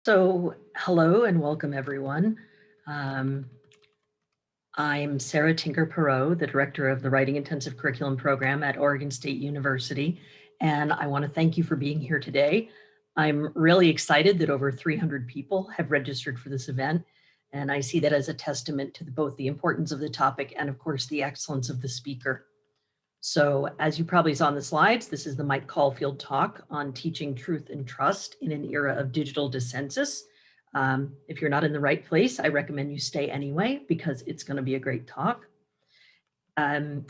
So, hello and welcome everyone. Um, I'm Sarah Tinker Perot, the director of the Writing Intensive Curriculum Program at Oregon State University, and I want to thank you for being here today. I'm really excited that over 300 people have registered for this event, and I see that as a testament to both the importance of the topic and, of course, the excellence of the speaker. So as you probably saw in the slides, this is the Mike Caulfield talk on teaching truth and trust in an era of digital dissensus. If you're not in the right place, I recommend you stay anyway, because it's going to be a great talk.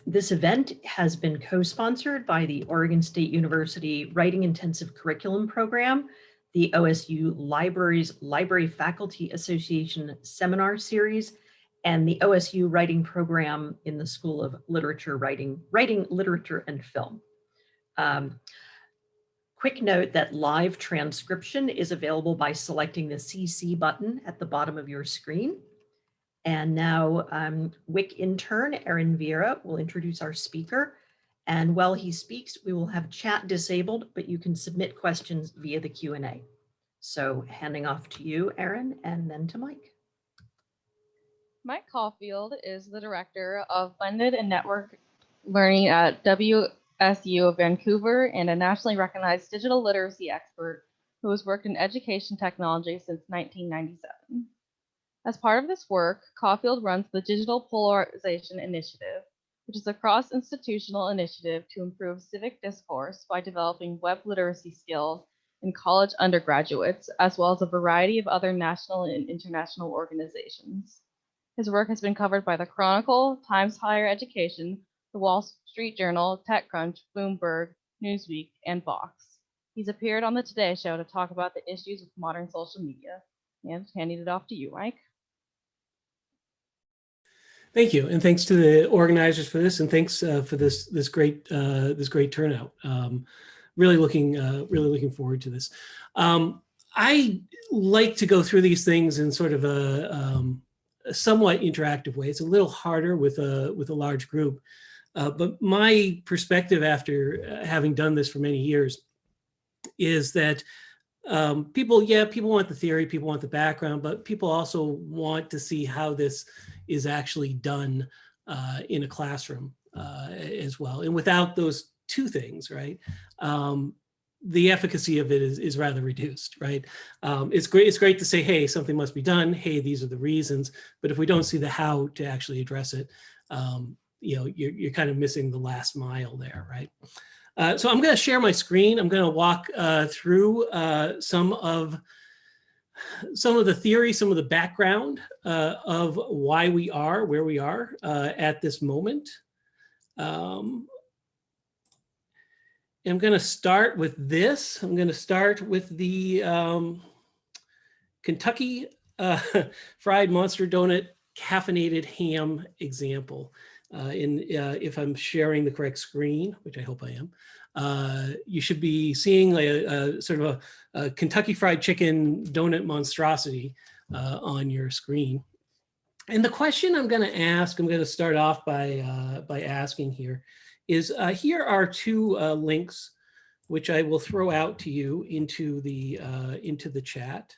This event has been co-sponsored by the Oregon State University Writing Intensive Curriculum Program, the OSU Library Faculty Association Seminar Series, and the OSU Writing Program in the School of Literature, Writing, Literature, and Film. Quick note that live transcription is available by selecting the CC button at the bottom of your screen. And now WIC intern Erin Vieira will introduce our speaker. And while he speaks, we will have chat disabled, but you can submit questions via the Q&A. So handing off to you, Erin, and then to Mike. Mike Caulfield is the director of blended and network learning at WSU Vancouver and a nationally recognized digital literacy expert who has worked in education technology since 1997. As part of this work, Caulfield runs the Digital Polarization Initiative, which is a cross-institutional initiative to improve civic discourse by developing web literacy skills in college undergraduates, as well as a variety of other national and international organizations. His work has been covered by the Chronicle, Times Higher Education, the Wall Street Journal, TechCrunch, Bloomberg, Newsweek, and Vox. He's appeared on the Today Show to talk about the issues of modern social media. And handing it off to you, Mike. Thank you, and thanks to the organizers for this, and thanks for this great turnout. Really looking forward to this. I like to go through these things in sort of a somewhat interactive way. It's a little harder with a large group, but my perspective after having done this for many years is that people want the theory, people want the background, but people also want to see how this is actually done in a classroom as well. And without those two things, right, the efficacy of it is rather reduced, right? It's great to say, hey, something must be done. Hey, these are the reasons. But if we don't see the how to actually address it, you're kind of missing the last mile there, right? So I'm going to share my screen. I'm going to walk through some of the theory, some of the background of why we are where we are at this moment. I'm going to start with this. I'm going to start with the Kentucky Fried Monster Donut caffeinated ham example. If I'm sharing the correct screen, which I hope I am, you should be seeing a sort of a Kentucky Fried Chicken donut monstrosity on your screen. And the question I'm going to start off by asking here is, here are two links, which I will throw out to you into the chat.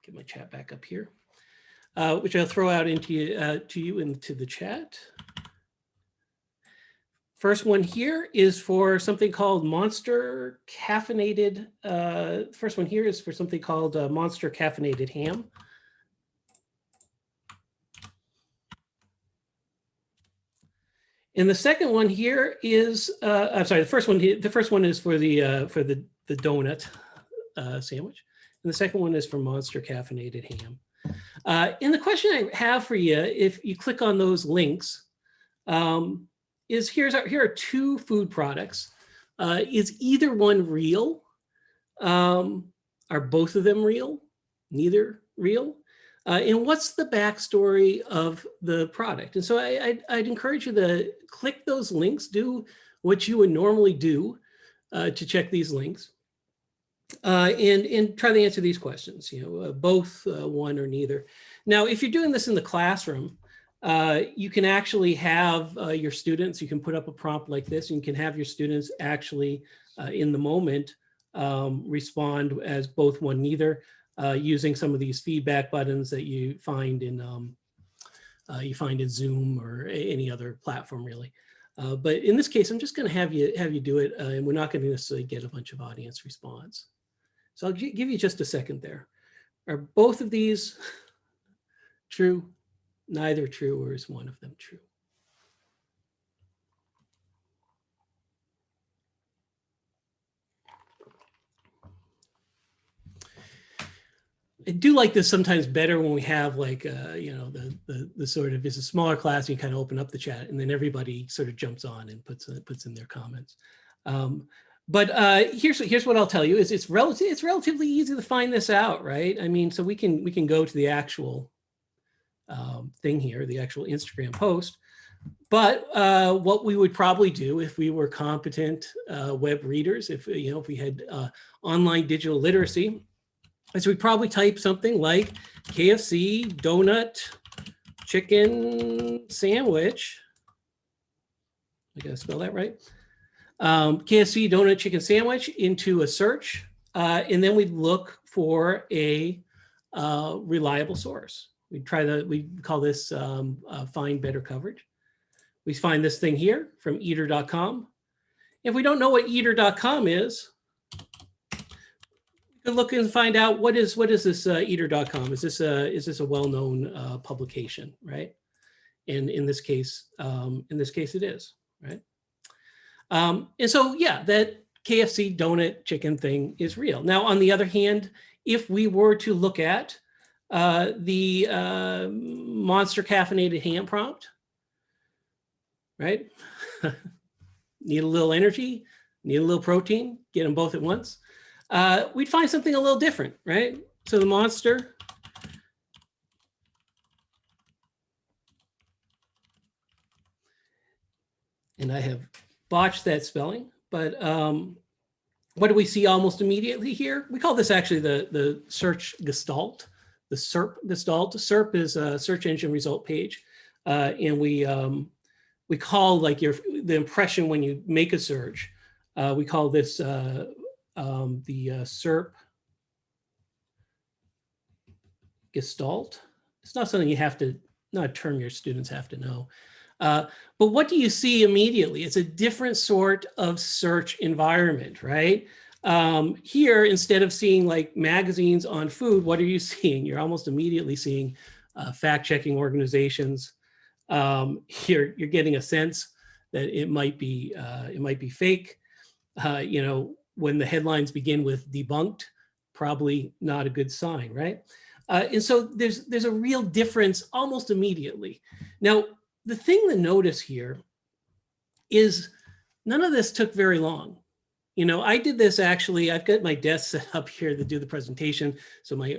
Get my chat back up here. Which I'll throw out into the chat. First one here is for something called Monster Caffeinated. First one here is for something called Monster Caffeinated Ham. And the second one here is, I'm sorry, the first one is for the donut sandwich, and the second one is for Monster Caffeinated Ham. And the question I have for you, if you click on those links, is here are two food products. Is either one real? Are both of them real? Neither real? And what's the backstory of the product? And so I'd encourage you to click those links, do what you would normally do to check these links. And try to answer these questions, both one or neither. Now, if you're doing this in the classroom, you can actually have your students, you can put up a prompt like this, and you can have your students actually in the moment respond as both one, neither, using some of these feedback buttons that you find in Zoom or any other platform, really. But in this case, I'm just going to have you do it, and we're not going to necessarily get a bunch of audience response. So I'll give you just a second there. Are both of these true? Neither true, or is one of them true? I do like this sometimes better when we have like, you know, the sort of, it's a smaller class, and you kind of open up the chat and then everybody sort of jumps on and puts in their comments. But here's what I'll tell you is it's relatively easy to find this out, right? I mean, so we can go to the actual thing here, the actual Instagram post. But what we would probably do if we were competent web readers, if we had online digital literacy, is we'd probably type something like KFC donut chicken sandwich. I gotta spell that right. KFC donut chicken sandwich into a search, and then we'd look for a reliable source. We call this find better coverage. We find this thing here from eater.com. If we don't know what eater.com is, we can look and find out what is this eater.com. Is this a well-known publication, right? And in this case it is, right? And so yeah, that KFC donut chicken thing is real. Now, on the other hand, if we were to look at the Monster caffeinated ham prompt, right? Need a little energy, need a little protein, get them both at once. We'd find something a little different, right? So the Monster, and I have botched that spelling, but what do we see almost immediately here? We call this actually the search gestalt, the SERP gestalt. SERP is a search engine result page, and we call like the impression when you make a search. We call this the SERP gestalt. It's not something you have to, not a term your students have to know. But what do you see immediately? It's a different sort of search environment, right? Here, instead of seeing like magazines on food, what are you seeing? You're almost immediately seeing fact-checking organizations. You're getting a sense that it might be fake. When the headlines begin with debunked, probably not a good sign, right? And so there's a real difference almost immediately. Now, the thing to notice here is none of this took very long. I did this actually, I've got my desk set up here to do the presentation. So my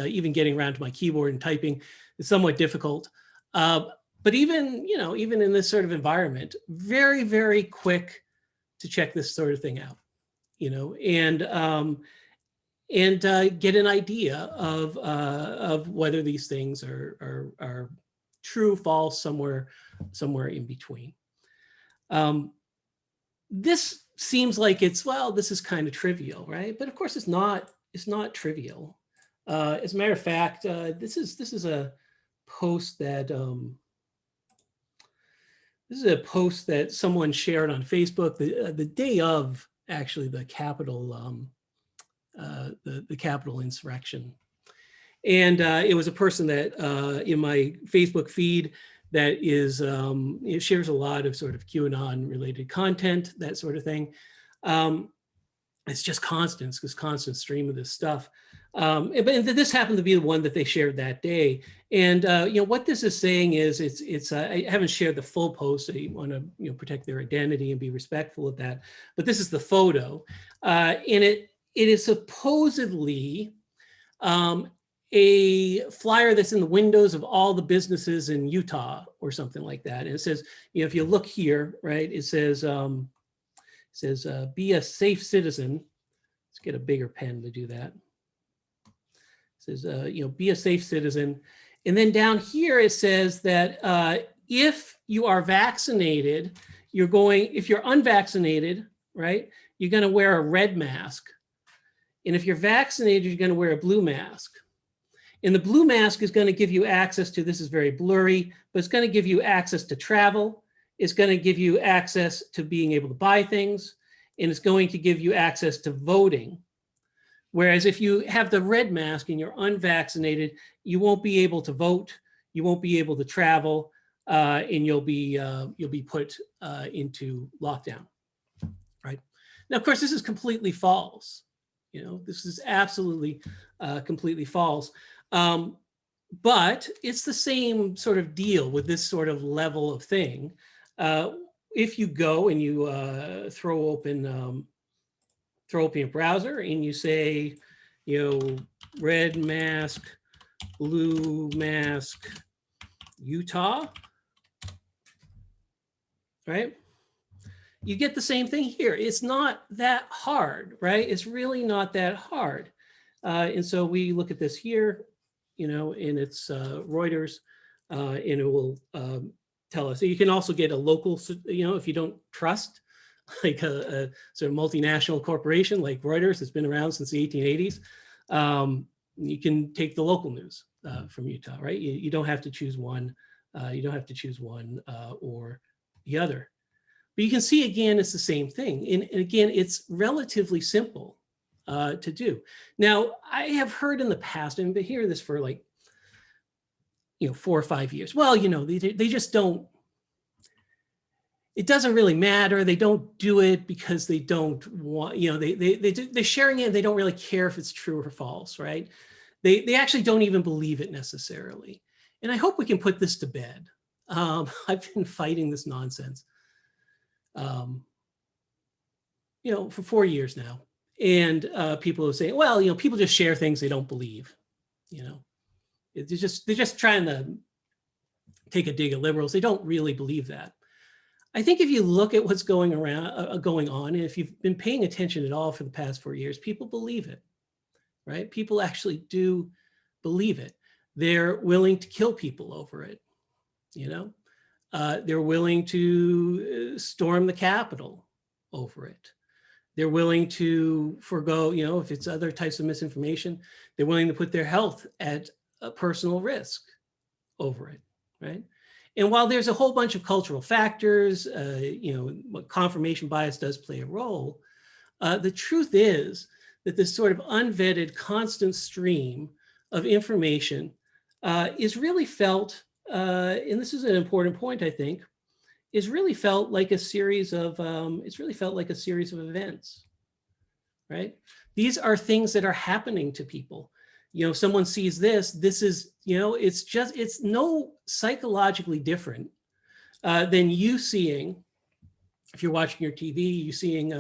even getting around to my keyboard and typing is somewhat difficult. But even in this sort of environment, very, very quick to check this sort of thing out, and get an idea of whether these things are true, false, somewhere in between. This seems like this is kind of trivial, right? But of course it's not trivial. As a matter of fact, this is a post that someone shared on Facebook the day of actually the Capitol the Capitol insurrection. And it was a person that in my Facebook feed that is, it shares a lot of sort of QAnon related content, that sort of thing. It's just constant stream of this stuff. But this happened to be the one that they shared that day. And what this is saying is I haven't shared the full post, so you want to protect their identity and be respectful of that. But this is the photo. And it is supposedly a flyer that's in the windows of all the businesses in Utah or something like that. And it says, if you look here, right, it says be a safe citizen. Let's get a bigger pen to do that. It says, be a safe citizen. And then down here, it says that if you are vaccinated, if you're unvaccinated, right, you're going to wear a red mask. And if you're vaccinated, you're going to wear a blue mask. And the blue mask is going to give you access to, this is very blurry, but it's going to give you access to travel. It's going to give you access to being able to buy things. And it's going to give you access to voting. Whereas if you have the red mask and you're unvaccinated, you won't be able to vote, you won't be able to travel, and you'll be put into lockdown, right? Now, of course, this is completely false. You know, this is absolutely completely false. But it's the same sort of deal with this sort of level of thing. If you go and you throw open your browser and you say, you know, red mask, blue mask, Utah, right? You get the same thing here. It's not that hard, right? It's really not that hard. And so we look at this here, you know, and it's Reuters, and it will tell us. So you can also get a local, you know, if you don't trust like a sort of multinational corporation like Reuters that's been around since the 1880s, you can take the local news from Utah, right? You don't have to choose one. You don't have to choose one or the other. But you can see, again, it's the same thing. And again, it's relatively simple to do. Now, I have heard in the past, and I've been hearing this for like, you know, 4 or 5 years. Well, you know, they just don't, it doesn't really matter. They don't do it because they don't want, you know, they're sharing it and they don't really care if it's true or false, right? They actually don't even believe it necessarily. And I hope we can put this to bed. I've been fighting this nonsense, you know, for 4 years now. And people are saying, well, you know, people just share things they don't believe, you know. They're just trying to take a dig at liberals. They don't really believe that. I think if you look at what's going on, and if you've been paying attention at all for the past 4 years, people believe it, right? People actually do believe it. They're willing to kill people over it, you know? They're willing to storm the Capitol over it. They're willing to forgo, you know, if it's other types of misinformation, they're willing to put their health at a personal risk over it, right? And while there's a whole bunch of cultural factors, you know, what confirmation bias does play a role, the truth is that this sort of unvetted constant stream of information is really felt, and this is an important point, I think, is really felt like a series of, events, right? These are things that are happening to people. You know, someone sees this is, you know, it's no psychologically different than you seeing, if you're watching your TV, you seeing,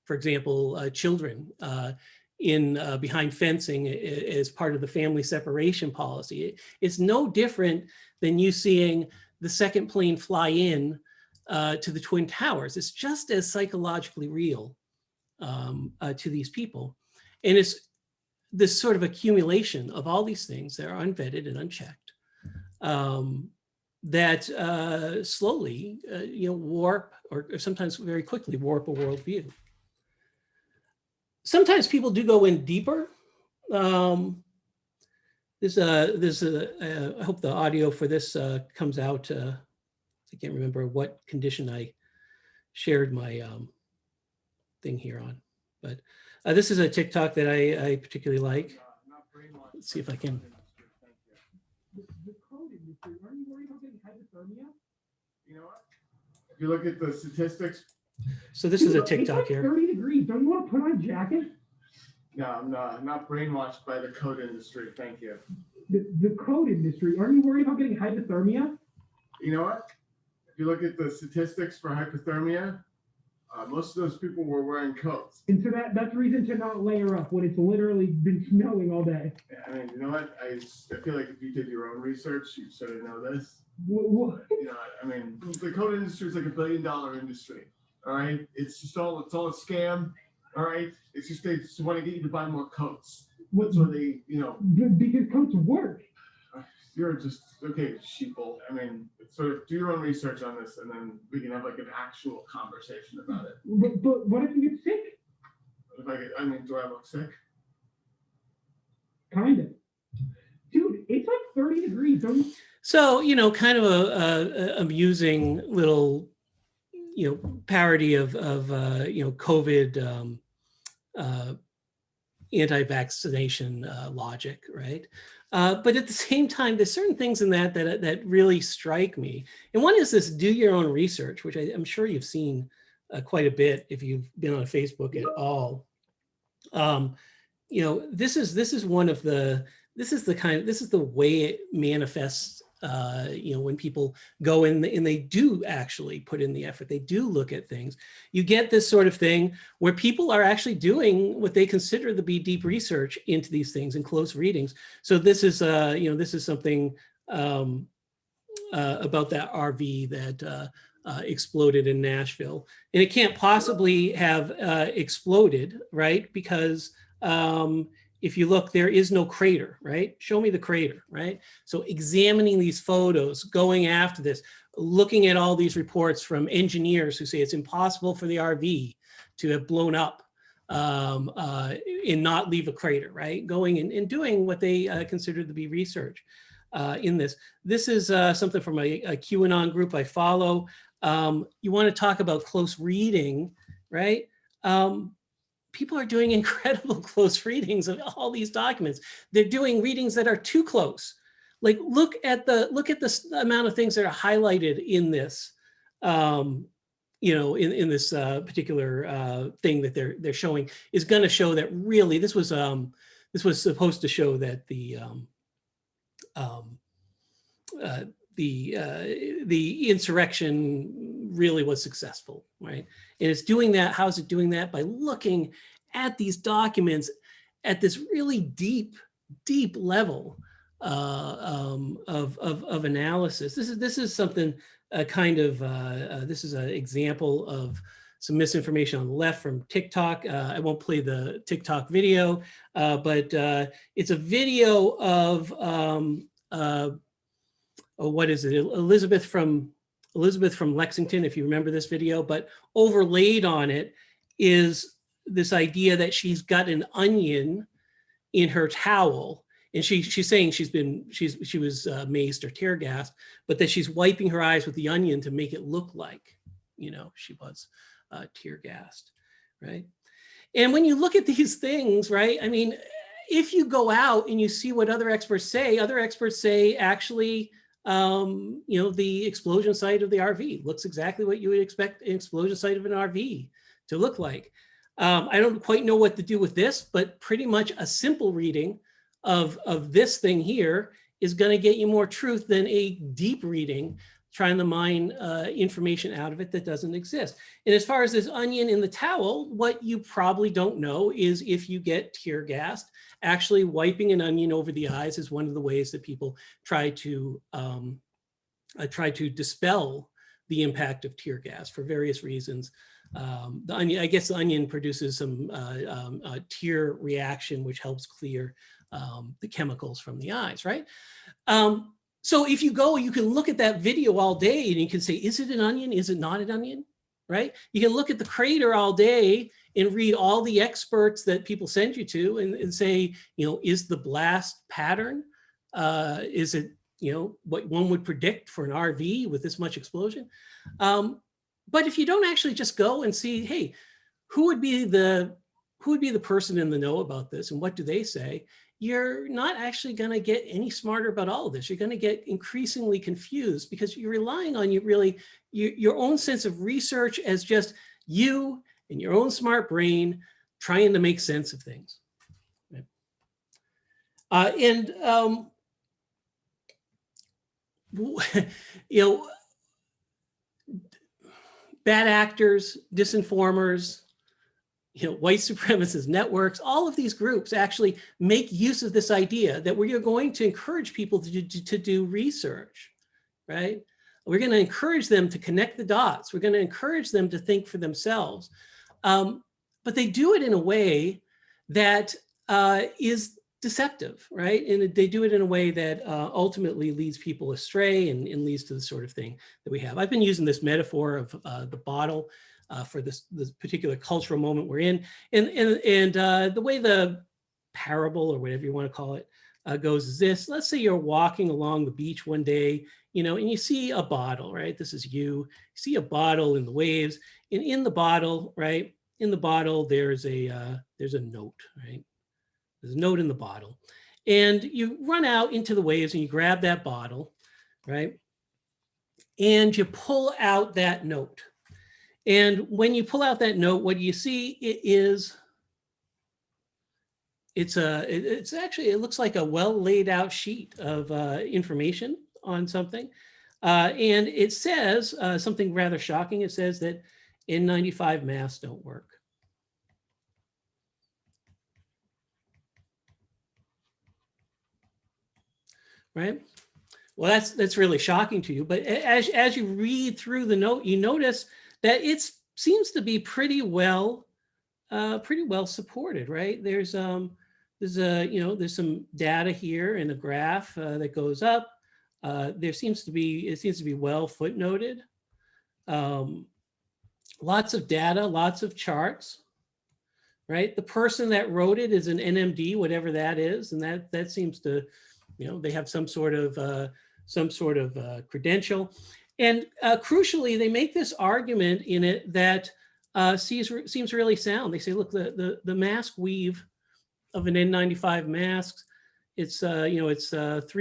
for example, children behind fencing as part of the family separation policy. It's no different than you seeing the second plane fly in to the Twin Towers. It's just as psychologically real to these people. And it's this sort of accumulation of all these things that are unvetted and unchecked that slowly, you know, warp or sometimes very quickly warp a worldview. Sometimes people do go in deeper. I hope the audio for this comes out. I can't remember what condition I shared my thing here on, but this is a TikTok that I particularly like. Let's see if I can. The code industry, are you worried about getting hypothermia? You know what? If you look at the statistics. So this is a TikTok it's like here. 30 degrees. Don't you want to put on a jacket? No, I'm not brainwashed by the code industry. Thank you. The code industry, are you worried about getting hypothermia? You know what? If you look at the statistics for hypothermia, most of those people were wearing coats. And so that's reason to not layer up when it's literally been snowing all day. I mean, you know what? I feel like if you did your own research, you sort of know this. What? You know, I mean, the code industry is like $1 billion industry. All right, it's all a scam. All right, it's just they just want to get you to buy more coats. That's what they, you know. Because coats work. You're just okay, sheeple. I mean, sort of do your own research on this, and then we can have like an actual conversation about it. But what if you get sick? If I mean, do I look sick? Kind of. Dude, it's like 30 degrees. Don't... So, kind of a amusing little, parody of COVID anti-vaccination logic, right? But at the same time, there's certain things in that really strike me. And one is this do your own research, which I'm sure you've seen quite a bit if you've been on Facebook at all. This is the way it manifests, when people go in and they do actually put in the effort, they do look at things. You get this sort of thing where people are actually doing what they consider to be deep research into these things and close readings. So this is, this is something about that RV that exploded in Nashville. And it can't possibly have exploded, right? Because if you look, there is no crater, right? Show me the crater, right? So examining these photos, going after this, looking at all these reports from engineers who say it's impossible for the RV to have blown up and not leave a crater, right? Going and doing what they consider to be research in this. This is something from a QAnon group I follow. You want to talk about close reading, right? People are doing incredible close readings of all these documents. They're doing readings that are too close. Like look at the amount of things that are highlighted in this, in this particular thing that they're showing is going to show that really this was supposed to show that the insurrection really was successful, right? And it's doing that. How is it doing that? By looking at these documents at this really deep level of analysis. This is something this is an example of some misinformation on the left from TikTok. I won't play the TikTok video, but it's a video of what is it? Elizabeth from Lexington, if you remember this video, but overlaid on it is this idea that she's got an onion in her towel. And she's saying she was maced or tear gassed, but that she's wiping her eyes with the onion to make it look like, she was tear gassed, right? And when you look at these things, right, I mean, if you go out and you see what other experts say actually, the explosion site of the RV looks exactly what you would expect an explosion site of an RV to look like. I don't quite know what to do with this, but pretty much a simple reading of this thing here is going to get you more truth than a deep reading trying to mine information out of it that doesn't exist. And as far as this onion in the towel, what you probably don't know is if you get tear gassed, actually wiping an onion over the eyes is one of the ways that people try to dispel the impact of tear gas for various reasons. The onion, I guess the onion produces some tear reaction, which helps clear the chemicals from the eyes, right? So if you go, you can look at that video all day and you can say, is it an onion? Is it not an onion, right? You can look at the crater all day and read all the experts that people send you to and say, is the blast pattern? Is it, what one would predict for an RV with this much explosion? But if you don't actually just go and see, hey, who would be the person in the know about this and what do they say? You're not actually going to get any smarter about all of this. You're going to get increasingly confused because you're relying on your own sense of research as just you and your own smart brain trying to make sense of things. Bad actors, disinformers, white supremacist networks, all of these groups actually make use of this idea that we're going to encourage people to do research, right? We're going to encourage them to connect the dots. We're going to encourage them to think for themselves. But they do it in a way that is deceptive, right? And they do it in a way that ultimately leads people astray and leads to the sort of thing that we have. I've been using this metaphor of the bottle for this particular cultural moment we're in. And the way the parable, or whatever you want to call it, goes is this. Let's say you're walking along the beach one day, and you see a bottle, right? This is you see a bottle in the waves, and in the bottle, right? In the bottle, there's a note, right? There's a note in the bottle, and you run out into the waves and you grab that bottle, right? And you pull out that note. And when you pull out that note, what do you see? It looks like a well laid out sheet of information on something. And it says something rather shocking. It says that N95 masks don't work. Right? Well, that's really shocking to you. But as you read through the note, you notice that it seems to be pretty well supported, right? There's some data here in a graph that goes up. It seems to be well footnoted. Lots of data, lots of charts, right? The person that wrote it is an NMD, whatever that is, and that seems to, they have some sort of credential. And crucially, they make this argument in it that seems really sound. They say, look, the mask weave of an N95 mask, it's 3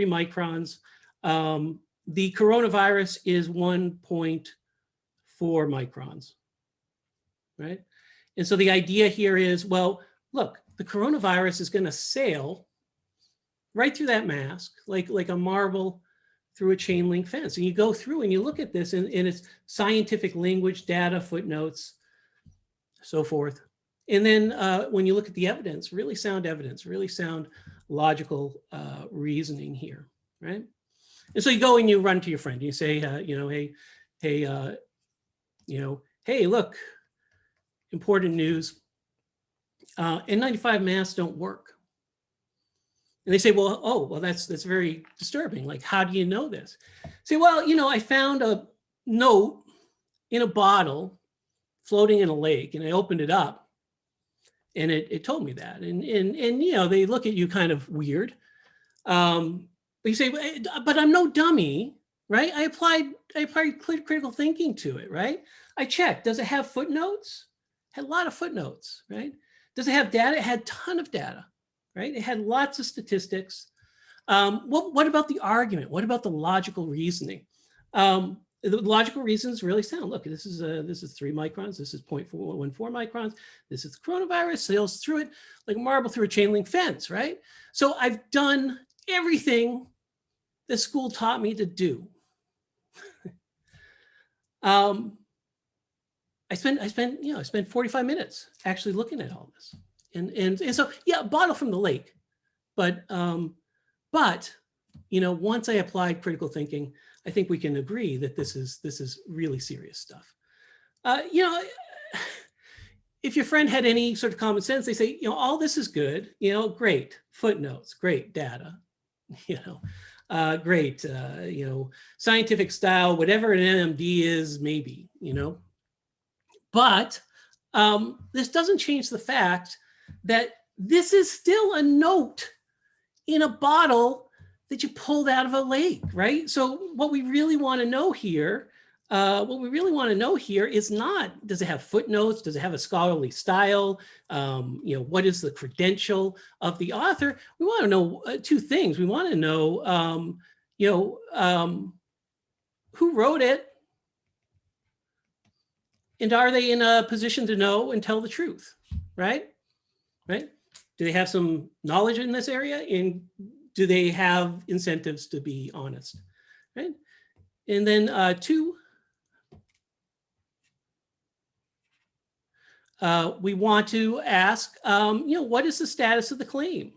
microns. The coronavirus is 1.4 microns, right? And so the idea here is, well, look, the coronavirus is going to sail right through that mask, like a marble through a chain link fence. And you go through and you look at this and it's scientific language, data, footnotes, so forth. And then when you look at the evidence, really sound logical reasoning here, right? And so you go and you run to your friend and you say, hey, look, important news. N95 masks don't work. And they say, well, that's very disturbing. Like, how do you know this? Say, well, I found a note in a bottle floating in a lake, and I opened it up, and it told me that. And they look at you kind of weird. But you say, but I'm no dummy, right? I applied critical thinking to it, right? I checked. Does it have footnotes? It had a lot of footnotes, right? Does it have data? It had a ton of data. Right? It had lots of statistics. What about the argument? What about the logical reasoning? The logical reasons really sound. Look, this is 3 microns. This is 0.414 microns. This is the coronavirus. Sails through it like a marble through a chain link fence. Right? So I've done everything the school taught me to do. I spent 45 minutes actually looking at all this. And so, yeah, a bottle from the lake, but once I applied critical thinking, I think we can agree that this is really serious stuff. If your friend had any sort of common sense, they say, all this is good, great footnotes, great data, great, scientific style, whatever an NMD is, maybe, but this doesn't change the fact that this is still a note in a bottle that you pulled out of a lake, right? So what we really want to know here is not, does it have footnotes? Does it have a scholarly style? What is the credential of the author? We want to know 2 things. We want to know, who wrote it, and are they in a position to know and tell the truth, right? Right? Do they have some knowledge in this area? And do they have incentives to be honest, right? And then 2, we want to ask, what is the status of the claim?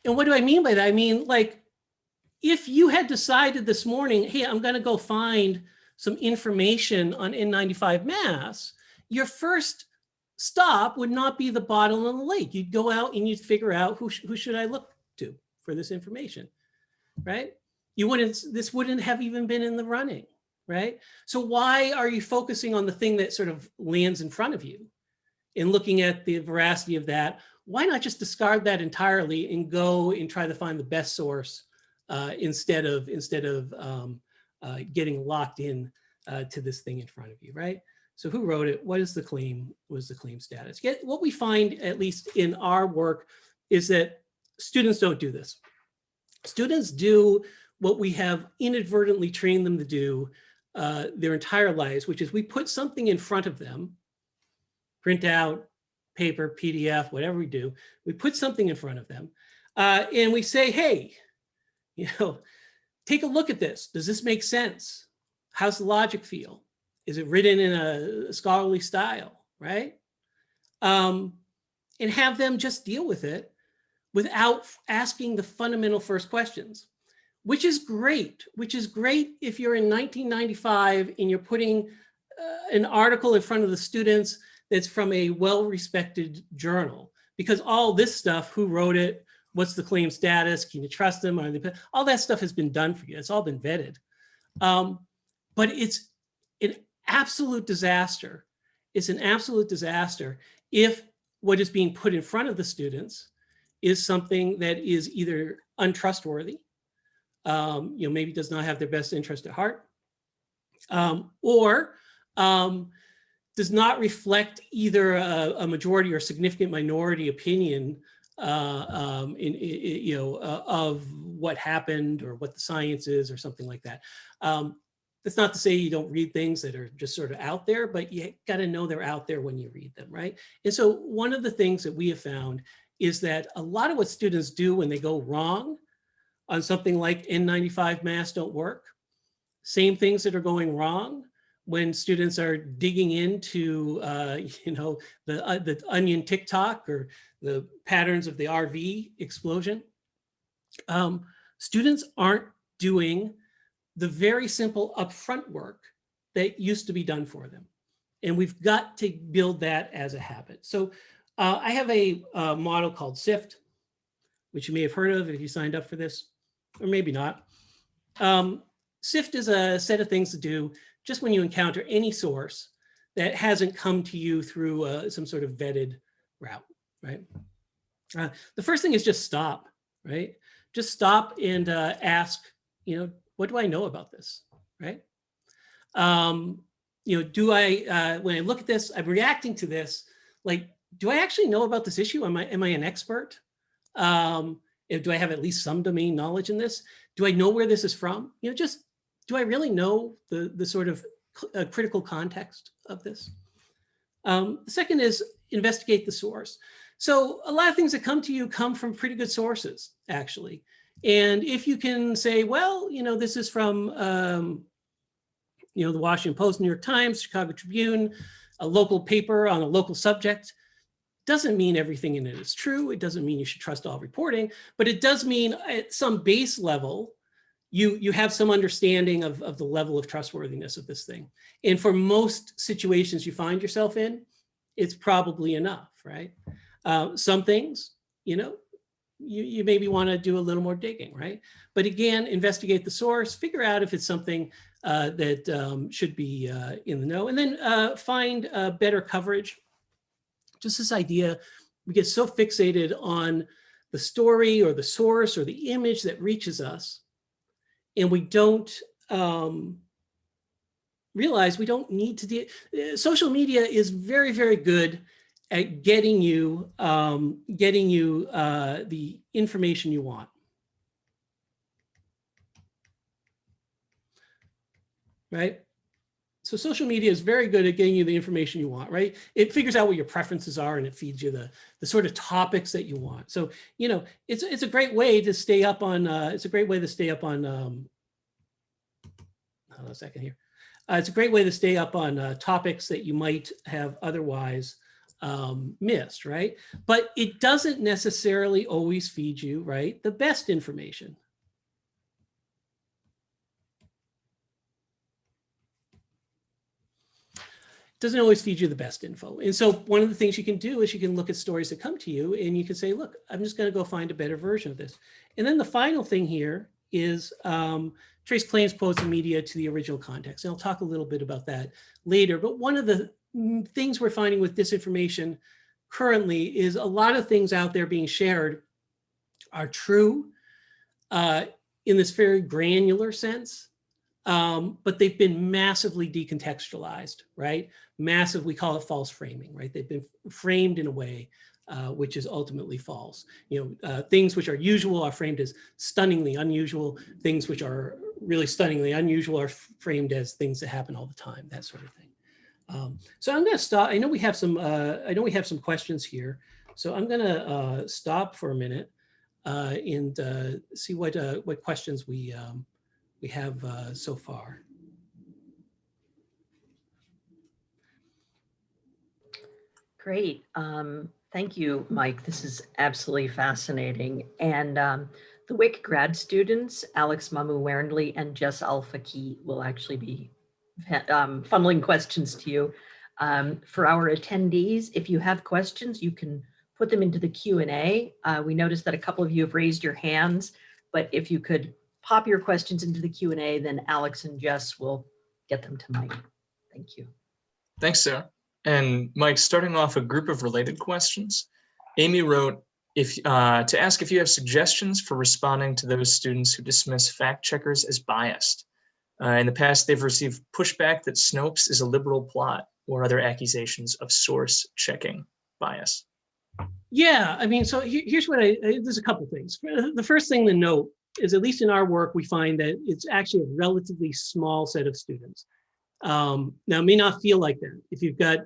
And what do I mean by that? I mean, like, if you had decided this morning, hey, I'm going to go find some information on N95 mass, your first stop would not be the bottle in the lake. You'd go out and you'd figure out who should I look to for this information, right? This wouldn't have even been in the running, right? So why are you focusing on the thing that sort of lands in front of you and looking at the veracity of that? Why not just discard that entirely and go and try to find the best source instead of getting locked in to this thing in front of you, right? So who wrote it? What is the claim? What is the claim status? What we find, at least in our work, is that students don't do this. Students do what we have inadvertently trained them to do their entire lives, which is we put something in front of them, print out, paper, PDF, whatever we do, we put something in front of them and we say, hey, take a look at this. Does this make sense? How's the logic feel? Is it written in a scholarly style, right? And have them just deal with it without asking the fundamental first questions, which is great if you're in 1995 and you're putting an article in front of the students that's from a well-respected journal, because all this stuff, who wrote it, what's the claim status, can you trust them, all that stuff has been done for you. It's all been vetted. But it's an absolute disaster. It's an absolute disaster if what is being put in front of the students is something that is either untrustworthy, maybe does not have their best interest at heart, or does not reflect either a majority or significant minority opinion of what happened or what the science is or something like that. That's not to say you don't read things that are just sort of out there, but you got to know they're out there when you read them, right? And so one of the things that we have found is that a lot of what students do when they go wrong on something like N95 mass don't work, same things that are going wrong when students are digging into, the onion TikTok or the patterns of the RV explosion. Students aren't doing the very simple upfront work that used to be done for them. And we've got to build that as a habit. So I have a model called SIFT, which you may have heard of if you signed up for this, or maybe not. SIFT is a set of things to do just when you encounter any source that hasn't come to you through some sort of vetted route, right? The first thing is just stop, right? Just stop and ask, what do I know about this, right? Do I, when I look at this, I'm reacting to this, like, do I actually know about this issue? Am I an expert? Do I have at least some domain knowledge in this? Do I know where this is from? Do I really know the sort of critical context of this? The second is investigate the source. So a lot of things that come to you come from pretty good sources, actually. And if you can say, well, this is from, the Washington Post, New York Times, Chicago Tribune, a local paper on a local subject, doesn't mean everything in it is true. It doesn't mean you should trust all reporting, but it does mean at some base level, you have some understanding of the level of trustworthiness of this thing. And for most situations you find yourself in, it's probably enough, right? Some things, you maybe want to do a little more digging, right? But again, investigate the source, figure out if it's something that should be in the know, and then find better coverage. Just this idea, we get so fixated on the story or the source or the image that reaches us, and we don't realize we don't need to social media is very, very good at getting you the information you want. Right? So social media is very good at getting you the information you want, right? It figures out what your preferences are and it feeds you the sort of topics that you want. So, it's a great way to stay up on, hold on a second here. It's a great way to stay up on topics that you might have otherwise missed, right? But it doesn't necessarily always feed you, right, the best information. doesn't always feed you the best info. And so one of the things you can do is you can look at stories that come to you and you can say, look, I'm just going to go find a better version of this. And then the final thing here is trace claims, quotes, and media to the original context. And I'll talk a little bit about that later. But one of the things we're finding with disinformation currently is a lot of things out there being shared are true in this very granular sense, but they've been massively decontextualized, right? Massive, we call it false framing, right? They've been framed in a way which is ultimately false. Things which are usual are framed as stunningly unusual. Things which are really stunningly unusual are framed as things that happen all the time, that sort of thing. So I'm going to stop. I know we have some questions here, so I'm going to stop for a minute and see what questions we have so far. Great. Thank you, Mike. This is absolutely fascinating. And the WIC grad students, Alex Mamu Werndli and Jess Al-Faqih, will actually be funneling questions to you. For our attendees, if you have questions, you can put them into the Q&A. We noticed that a couple of you have raised your hands, but if you could pop your questions into the Q&A, then Alex and Jess will get them to Mike. Thank you. Thanks, Sarah. And Mike, starting off a group of related questions, Amy wrote, to ask if you have suggestions for responding to those students who dismiss fact checkers as biased. In the past, they've received pushback that Snopes is a liberal plot or other accusations of source checking bias. Yeah, I mean, so here's what there's a couple things. The first thing to note is, at least in our work, we find that it's actually a relatively small set of students. Now, it may not feel like that. If you've got,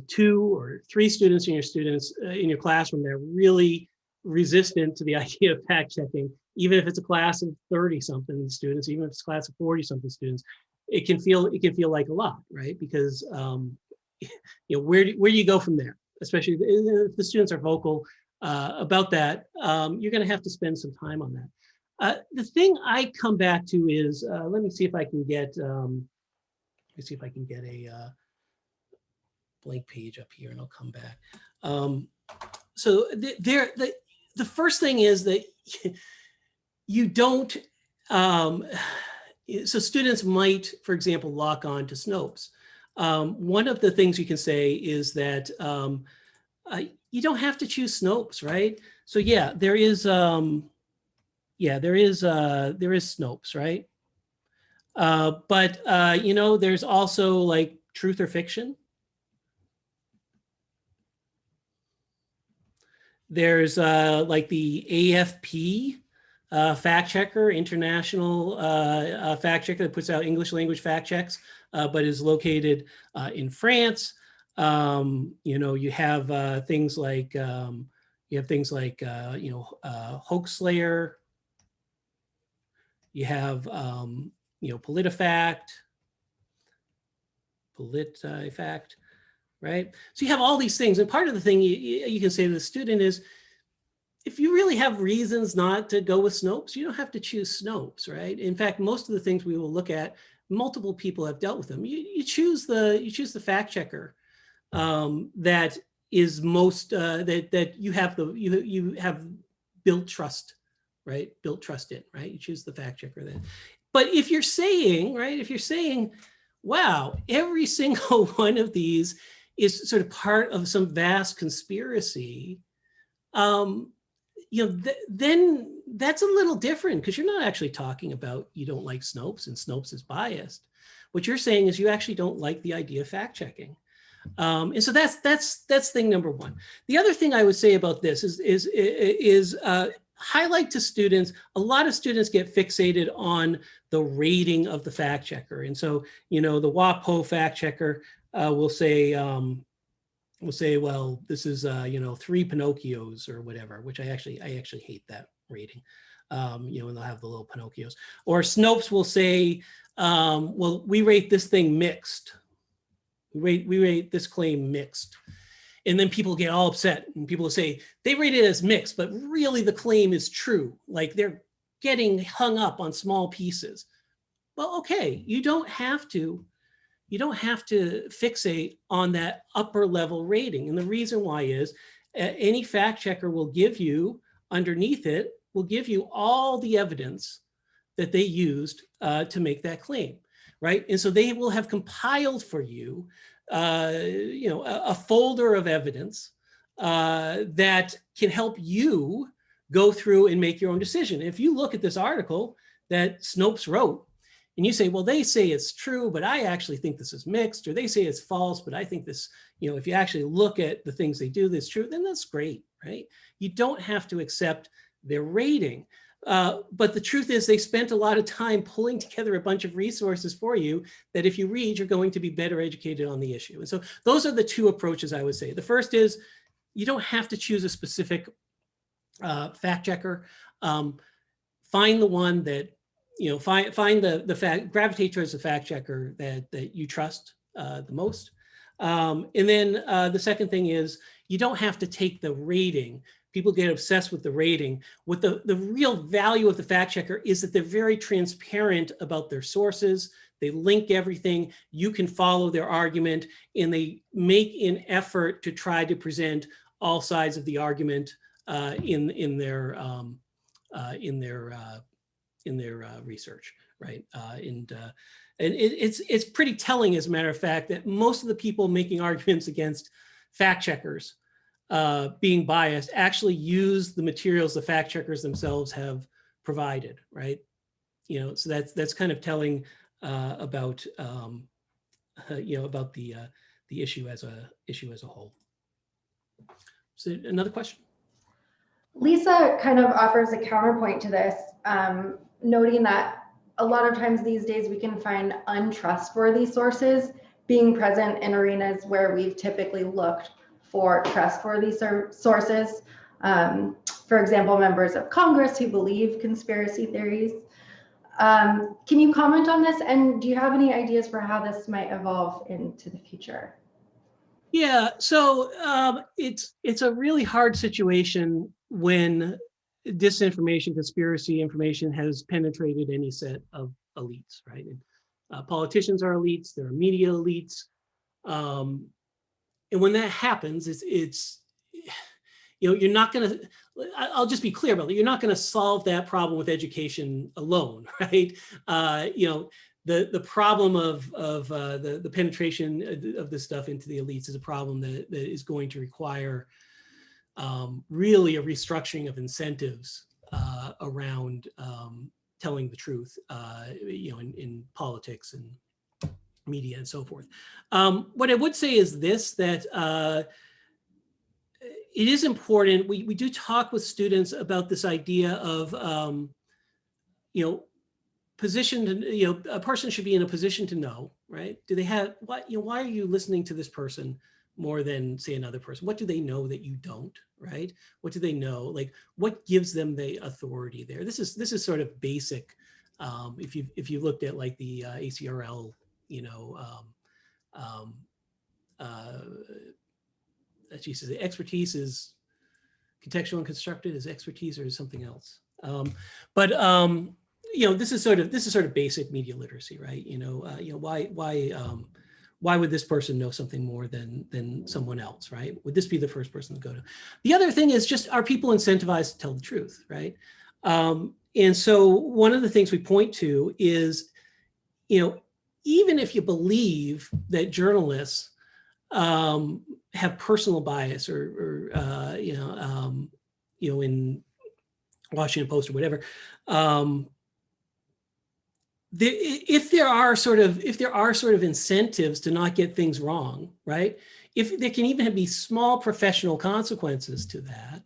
2 or 3 students in your classroom that are really resistant to the idea of fact checking, even if it's a class of 30-something students, even if it's a class of 40-something students, it can feel like a lot, right? Because where do you go from there? Especially if the students are vocal about that, you're going to have to spend some time on that. The thing I come back to is, let me see if I can get a blank page up here, and I'll come back. So the first thing is that you don't. So students might, for example, lock on to Snopes. One of the things you can say is that you don't have to choose Snopes, right? So yeah, there is Snopes, right? But there's also like truth or fiction. There's like the AFP fact checker, international fact checker that puts out English language fact checks, but is located in France. You have things like Hoaxslayer. You have PolitiFact, right? So you have all these things, and part of the thing you can say to the student is, if you really have reasons not to go with Snopes, you don't have to choose Snopes, right? In fact, most of the things we will look at, multiple people have dealt with them. You choose the fact checker that is most that you have built trust, right? Built trust in, right? You choose the fact checker then. But if you're saying, wow, every single one of these is sort of part of some vast conspiracy, then that's a little different, because you're not actually talking about you don't like Snopes and Snopes is biased. What you're saying is you actually don't like the idea of fact checking. And so that's thing number one. The other thing I would say about this is highlight to students. A lot of students get fixated on the rating of the fact checker, and so the WAPO fact checker will say, well, this is 3 Pinocchios or whatever, which I actually hate that rating. And they'll have the little Pinocchios. Or Snopes will say, well, we rate this thing mixed. We rate this claim mixed. And then people get all upset, and people will say they rate it as mixed, but really the claim is true. Like they're getting hung up on small pieces. Well, okay, you don't have to you don't have to fixate on that upper level rating. And the reason why is any fact checker will give you, underneath it, will give you all the evidence that they used to make that claim, right? And so they will have compiled for you, a folder of evidence that can help you go through and make your own decision. If you look at this article that Snopes wrote, and you say, well, they say it's true, but I actually think this is mixed, or they say it's false, but I think this, if you actually look at the things they do that's true, then that's great, right? You don't have to accept their rating. But the truth is they spent a lot of time pulling together a bunch of resources for you that if you read, you're going to be better educated on the issue. And so those are the two approaches I would say. The first is you don't have to choose a specific fact checker. Find the one that, find the fact, gravitate towards the fact checker that you trust the most. And then the second thing is you don't have to take the rating. People get obsessed with the rating. What the real value of the fact checker is that they're very transparent about their sources. They link everything. You can follow their argument, and they make an effort to try to present all sides of the argument in their research, right? And it's pretty telling, as a matter of fact, that most of the people making arguments against fact checkers being biased actually use the materials the fact checkers themselves have provided, right? So that's kind of telling about about the issue as a whole. So another question. Lisa kind of offers a counterpoint to this, noting that a lot of times these days we can find untrustworthy sources being present in arenas where we've typically looked for trustworthy sources. For example, members of Congress who believe conspiracy theories. Can you comment on this? And do you have any ideas for how this might evolve into the future? Yeah, so it's a really hard situation when disinformation, conspiracy information has penetrated any set of elites, right? And, politicians are elites, there are media elites. And when that happens, it's you're not going to, I'll just be clear about it, you're not going to solve that problem with education alone, right? The problem of the penetration of this stuff into the elites is a problem that is going to require really a restructuring of incentives around telling the truth, in politics and media and so forth. What I would say is this, that it is important. We do talk with students about this idea of, position to, a person should be in a position to know, right? Do they have, why are you listening to this person more than, say, another person? What do they know that you don't, right? What do they know? Like, what gives them the authority there? This is sort of basic. If you looked at like the ACRL, Jesus, the expertise is contextual and constructed. Is expertise or is something else? This is sort of basic media literacy, right? Why would this person know something more than someone else, right? Would this be the first person to go to? The other thing is just, are people incentivized to tell the truth, right? And so one of the things we point to is, even if you believe that journalists have personal bias or in Washington Post or whatever, if there are sort of incentives to not get things wrong, right? If there can even be small professional consequences to that,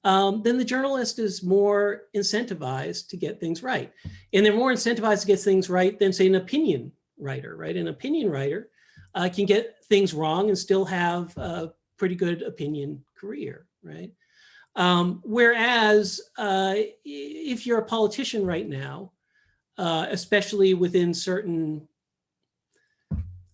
then the journalist is more incentivized to get things right. And they're more incentivized to get things right than, say, an opinion writer, right? An opinion writer can get things wrong and still have a pretty good opinion career, right? Whereas if you're a politician right now, especially within certain,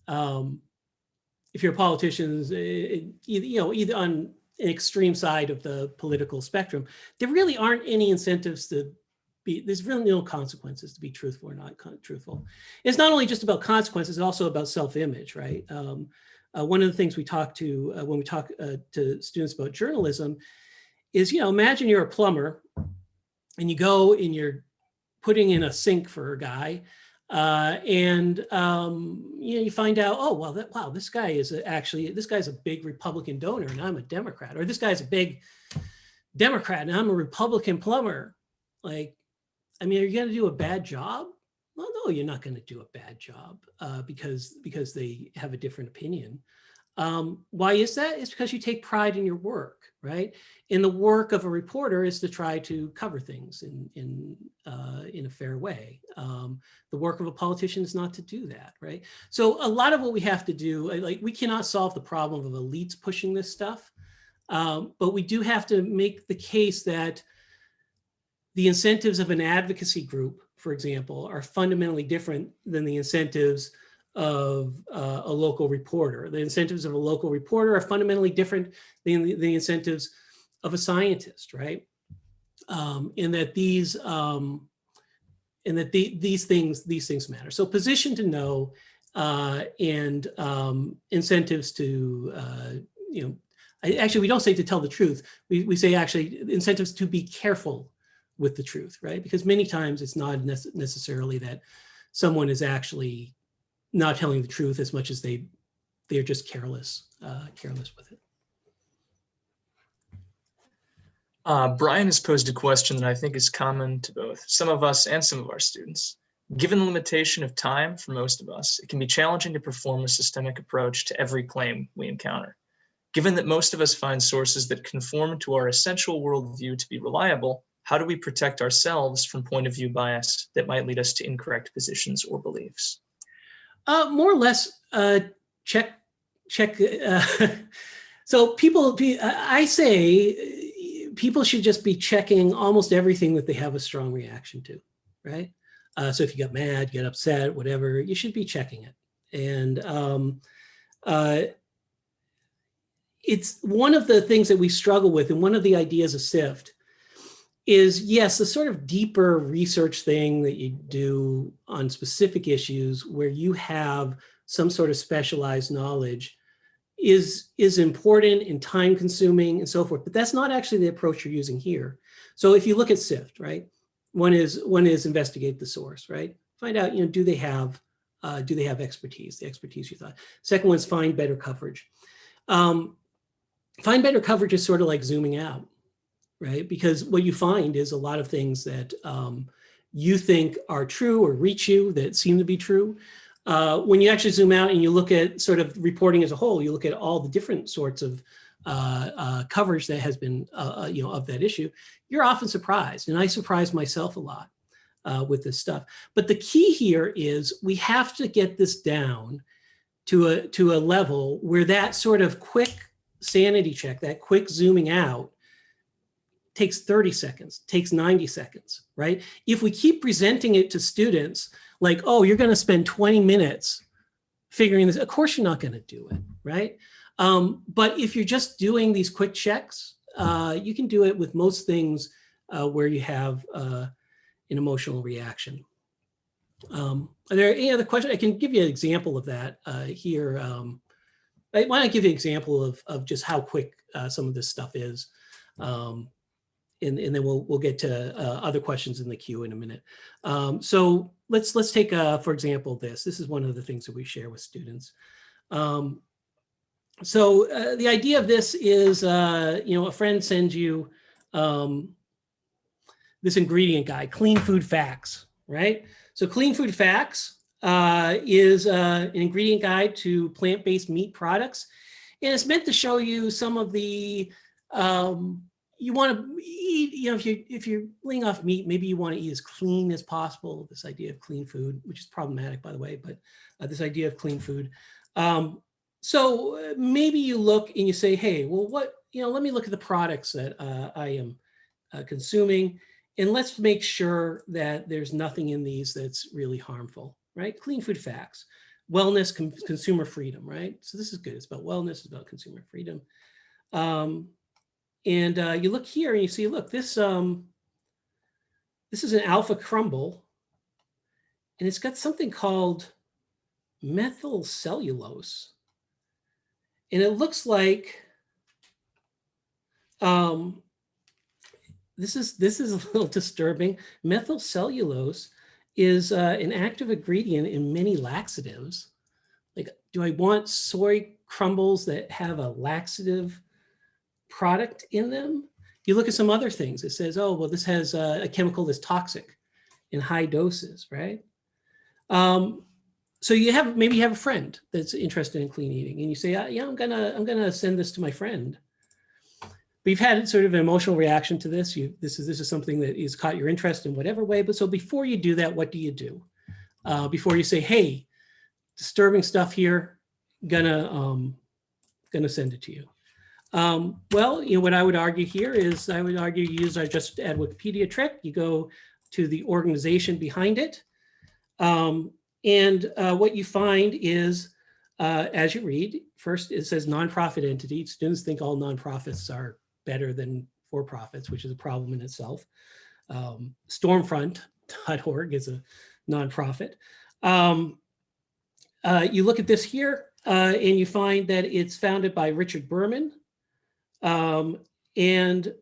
if you're politicians, either on an extreme side of the political spectrum, there really aren't any incentives to there's really no consequences to be truthful or not truthful. It's not only just about consequences, it's also about self-image, right? One of the things we talk to when we talk to students about journalism is, imagine you're a plumber and you go and you're putting in a sink for a guy, and you find out, oh, well, wow, this guy is this guy's a big Republican donor and I'm a Democrat, or this guy's a big Democrat and I'm a Republican plumber. Like, I mean, are you going to do a bad job? Well, no, you're not going to do a bad job because they have a different opinion. Why is that? It's because you take pride in your work, right? And the work of a reporter is to try to cover things in a fair way. The work of a politician is not to do that, right? So a lot of what we have to do, like, we cannot solve the problem of elites pushing this stuff, but we do have to make the case that the incentives of an advocacy group, for example, are fundamentally different than the incentives of a local reporter. The incentives of a local reporter are fundamentally different than the incentives of a scientist, right? In that these things matter. So position to know and incentives to actually, we don't say to tell the truth. We say actually incentives to be careful with the truth, right? Because many times it's not necessarily that someone is actually not telling the truth as much as they're just careless with it. Brian has posed a question that I think is common to both some of us and some of our students. Given the limitation of time for most of us, it can be challenging to perform a systemic approach to every claim we encounter. Given that most of us find sources that conform to our essential worldview to be reliable, how do we protect ourselves from point of view bias that might lead us to incorrect positions or beliefs? More or less, check. So I say people should just be checking almost everything that they have a strong reaction to, right? So if you got mad, get upset, whatever, you should be checking it. And it's one of the things that we struggle with, and one of the ideas of SIFT is, yes, the sort of deeper research thing that you do on specific issues where you have some sort of specialized knowledge is important and time consuming and so forth, but that's not actually the approach you're using here. So if you look at SIFT, right, one is investigate the source, right? Find out, do they have expertise, the expertise you thought. Second one is find better coverage. Find better coverage is sort of like zooming out, right? Because what you find is a lot of things that you think are true or reach you that seem to be true. When you actually zoom out and you look at sort of reporting as a whole, you look at all the different sorts of coverage that has been, of that issue, you're often surprised. And I surprise myself a lot with this stuff. But the key here is we have to get this down to a level where that sort of quick sanity check, that quick zooming out, takes 30 seconds, takes 90 seconds, right? If we keep presenting it to students like, oh, you're going to spend 20 minutes figuring this, of course you're not going to do it, right? But if you're just doing these quick checks, you can do it with most things where you have an emotional reaction. Are there any other questions? I can give you an example of that here. Why don't I give you an example of just how quick some of this stuff is. And then we'll get to other questions in the queue in a minute. So let's take, for example, this. This is one of the things that we share with students. So the idea of this is, a friend sends you this ingredient guide, Clean Food Facts, right? So Clean Food Facts is an ingredient guide to plant-based meat products. And it's meant to show you some of the, you want to eat, if you're laying off meat, maybe you want to eat as clean as possible. This idea of clean food, which is problematic, by the way, but this idea of clean food. So maybe you look and you say, hey, well, let me look at the products that I am consuming, and let's make sure that there's nothing in these that's really harmful, right? Clean Food Facts, wellness, consumer freedom, right? So this is good. It's about wellness, it's about consumer freedom. And you look here and you see, look, this this is an alpha crumble, and it's got something called methyl cellulose. And it looks like, this is a little disturbing. Methyl cellulose is an active ingredient in many laxatives. Like, do I want soy crumbles that have a laxative product in them? You look at some other things, it says, oh, well, this has a chemical that's toxic in high doses, right? So maybe you have a friend that's interested in clean eating, and you say, yeah, I'm gonna send this to my friend. But you've had sort of an emotional reaction to this. This is something that has caught your interest in whatever way. But so before you do that, what do you do? Before you say, hey, disturbing stuff here, gonna send it to you. Well, what I would argue here is I would argue you use our just add Wikipedia trick. You go to the organization behind it. And what you find is, as you read, first it says nonprofit entity. Students think all nonprofits are better than for-profits, which is a problem in itself. Stormfront.org is a nonprofit. You look at this here, and you find that it's founded by Richard Berman, and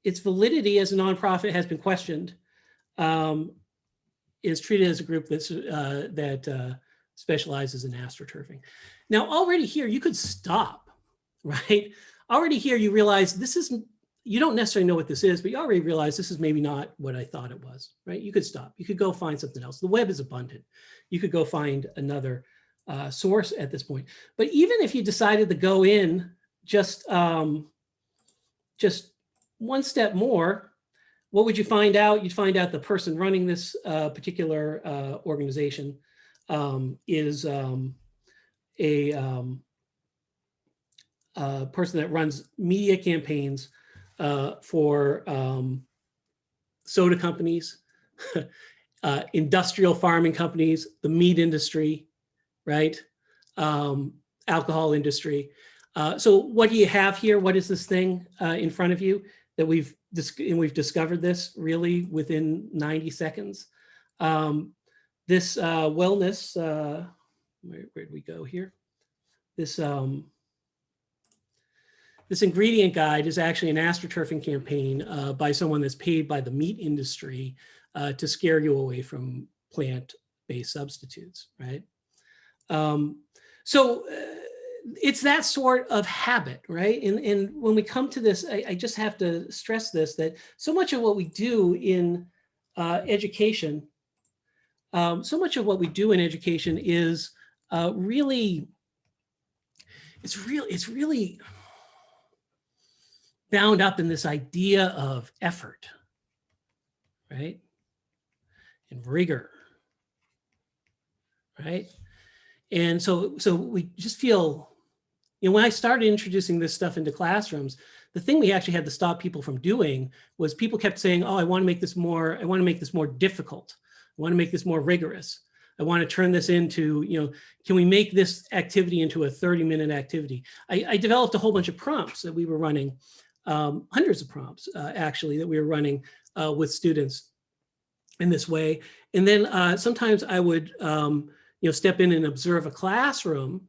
its validity as a nonprofit has been questioned. Is treated as a group that specializes in astroturfing. Now, already here, you could stop, right? Already here, you realize you don't necessarily know what this is, but you already realize this is maybe not what I thought it was, right? You could stop. You could go find something else. The web is abundant. You could go find another source at this point. But even if you decided to go in just one step more, what would you find out? You'd find out the person running this particular organization is a person that runs media campaigns for soda companies, industrial farming companies, the meat industry, right? Alcohol industry. So what do you have here? What is this thing in front of you that we've discovered this really within 90 seconds? This wellness, where'd we go here? This ingredient guide is actually an astroturfing campaign by someone that's paid by the meat industry to scare you away from plant-based substitutes, right? It's that sort of habit, right? And when we come to this, I just have to stress this, that so much of what we do in education, is really bound up in this idea of effort, right? And rigor, right? And so we just feel, when I started introducing this stuff into classrooms, the thing we actually had to stop people from doing was people kept saying, oh, I want to make this more difficult. I want to make this more rigorous. I want to turn this into, can we make this activity into a 30-minute activity? I developed a whole bunch of prompts that we were running, hundreds of prompts actually that we were running with students in this way. And then sometimes I would, step in and observe a classroom.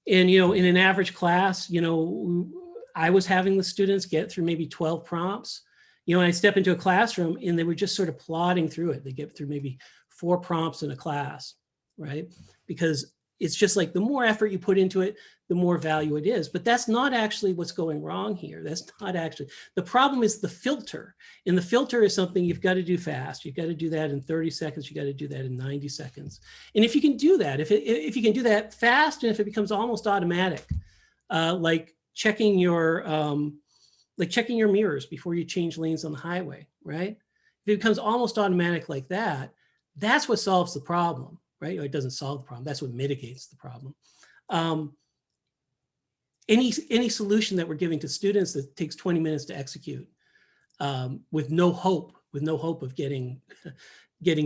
And, in an average class, I was having the students get through maybe 12 prompts. I step into a classroom and they were just sort of plodding through it. They get through maybe 4 prompts in a class, right? Because it's just like the more effort you put into it, the more value it is. But that's not actually what's going wrong here. That's not actually. The problem is the filter. And the filter is something you've got to do fast. You've got to do that in 30 seconds. You got to do that in 90 seconds. And if you can do that, if you can do that fast, and if it becomes almost automatic, like checking your mirrors before you change lanes on the highway, right? If it becomes almost automatic like that, that's what solves the problem. Right? Or it doesn't solve the problem. That's what mitigates the problem. Any solution that we're giving to students that takes 20 minutes to execute with no hope of getting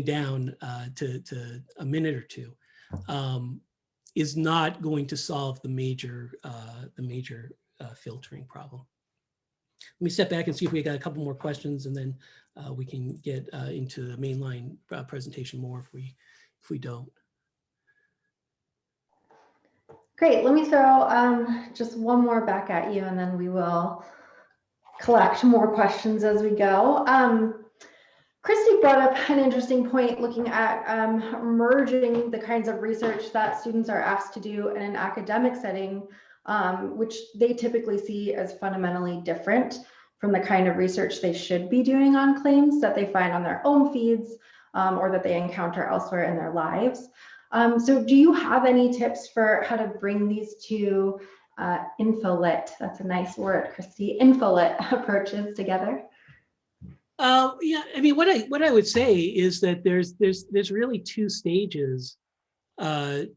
down to a minute or two is not going to solve the major filtering problem. Let me step back and see if we got a couple more questions, and then we can get into the mainline presentation more if we don't. Great. Let me throw just one more back at you, and then we will collect more questions as we go. Christy brought up an interesting point looking at merging the kinds of research that students are asked to do in an academic setting, which they typically see as fundamentally different from the kind of research they should be doing on claims that they find on their own feeds or that they encounter elsewhere in their lives. So do you have any tips for how to bring these two infolit, that's a nice word, Christy, infolit approaches together? Yeah, I mean, what I would say is that there's really two stages I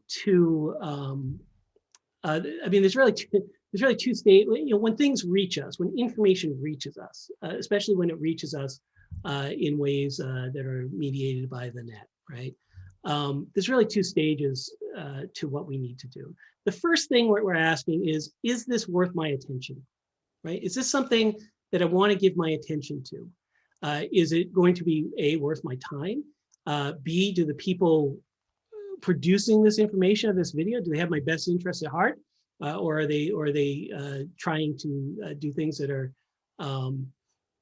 mean, there's really two stages. You know, when things reach us, when information reaches us, especially when it reaches us in ways that are mediated by the net, right? There's really two stages to what we need to do. The first thing we're asking is this worth my attention, right? Is this something that I want to give my attention to? Is it going to be A, worth my time? B, do the people producing this information of this video, do they have my best interests at heart? Or are they trying to do things that are,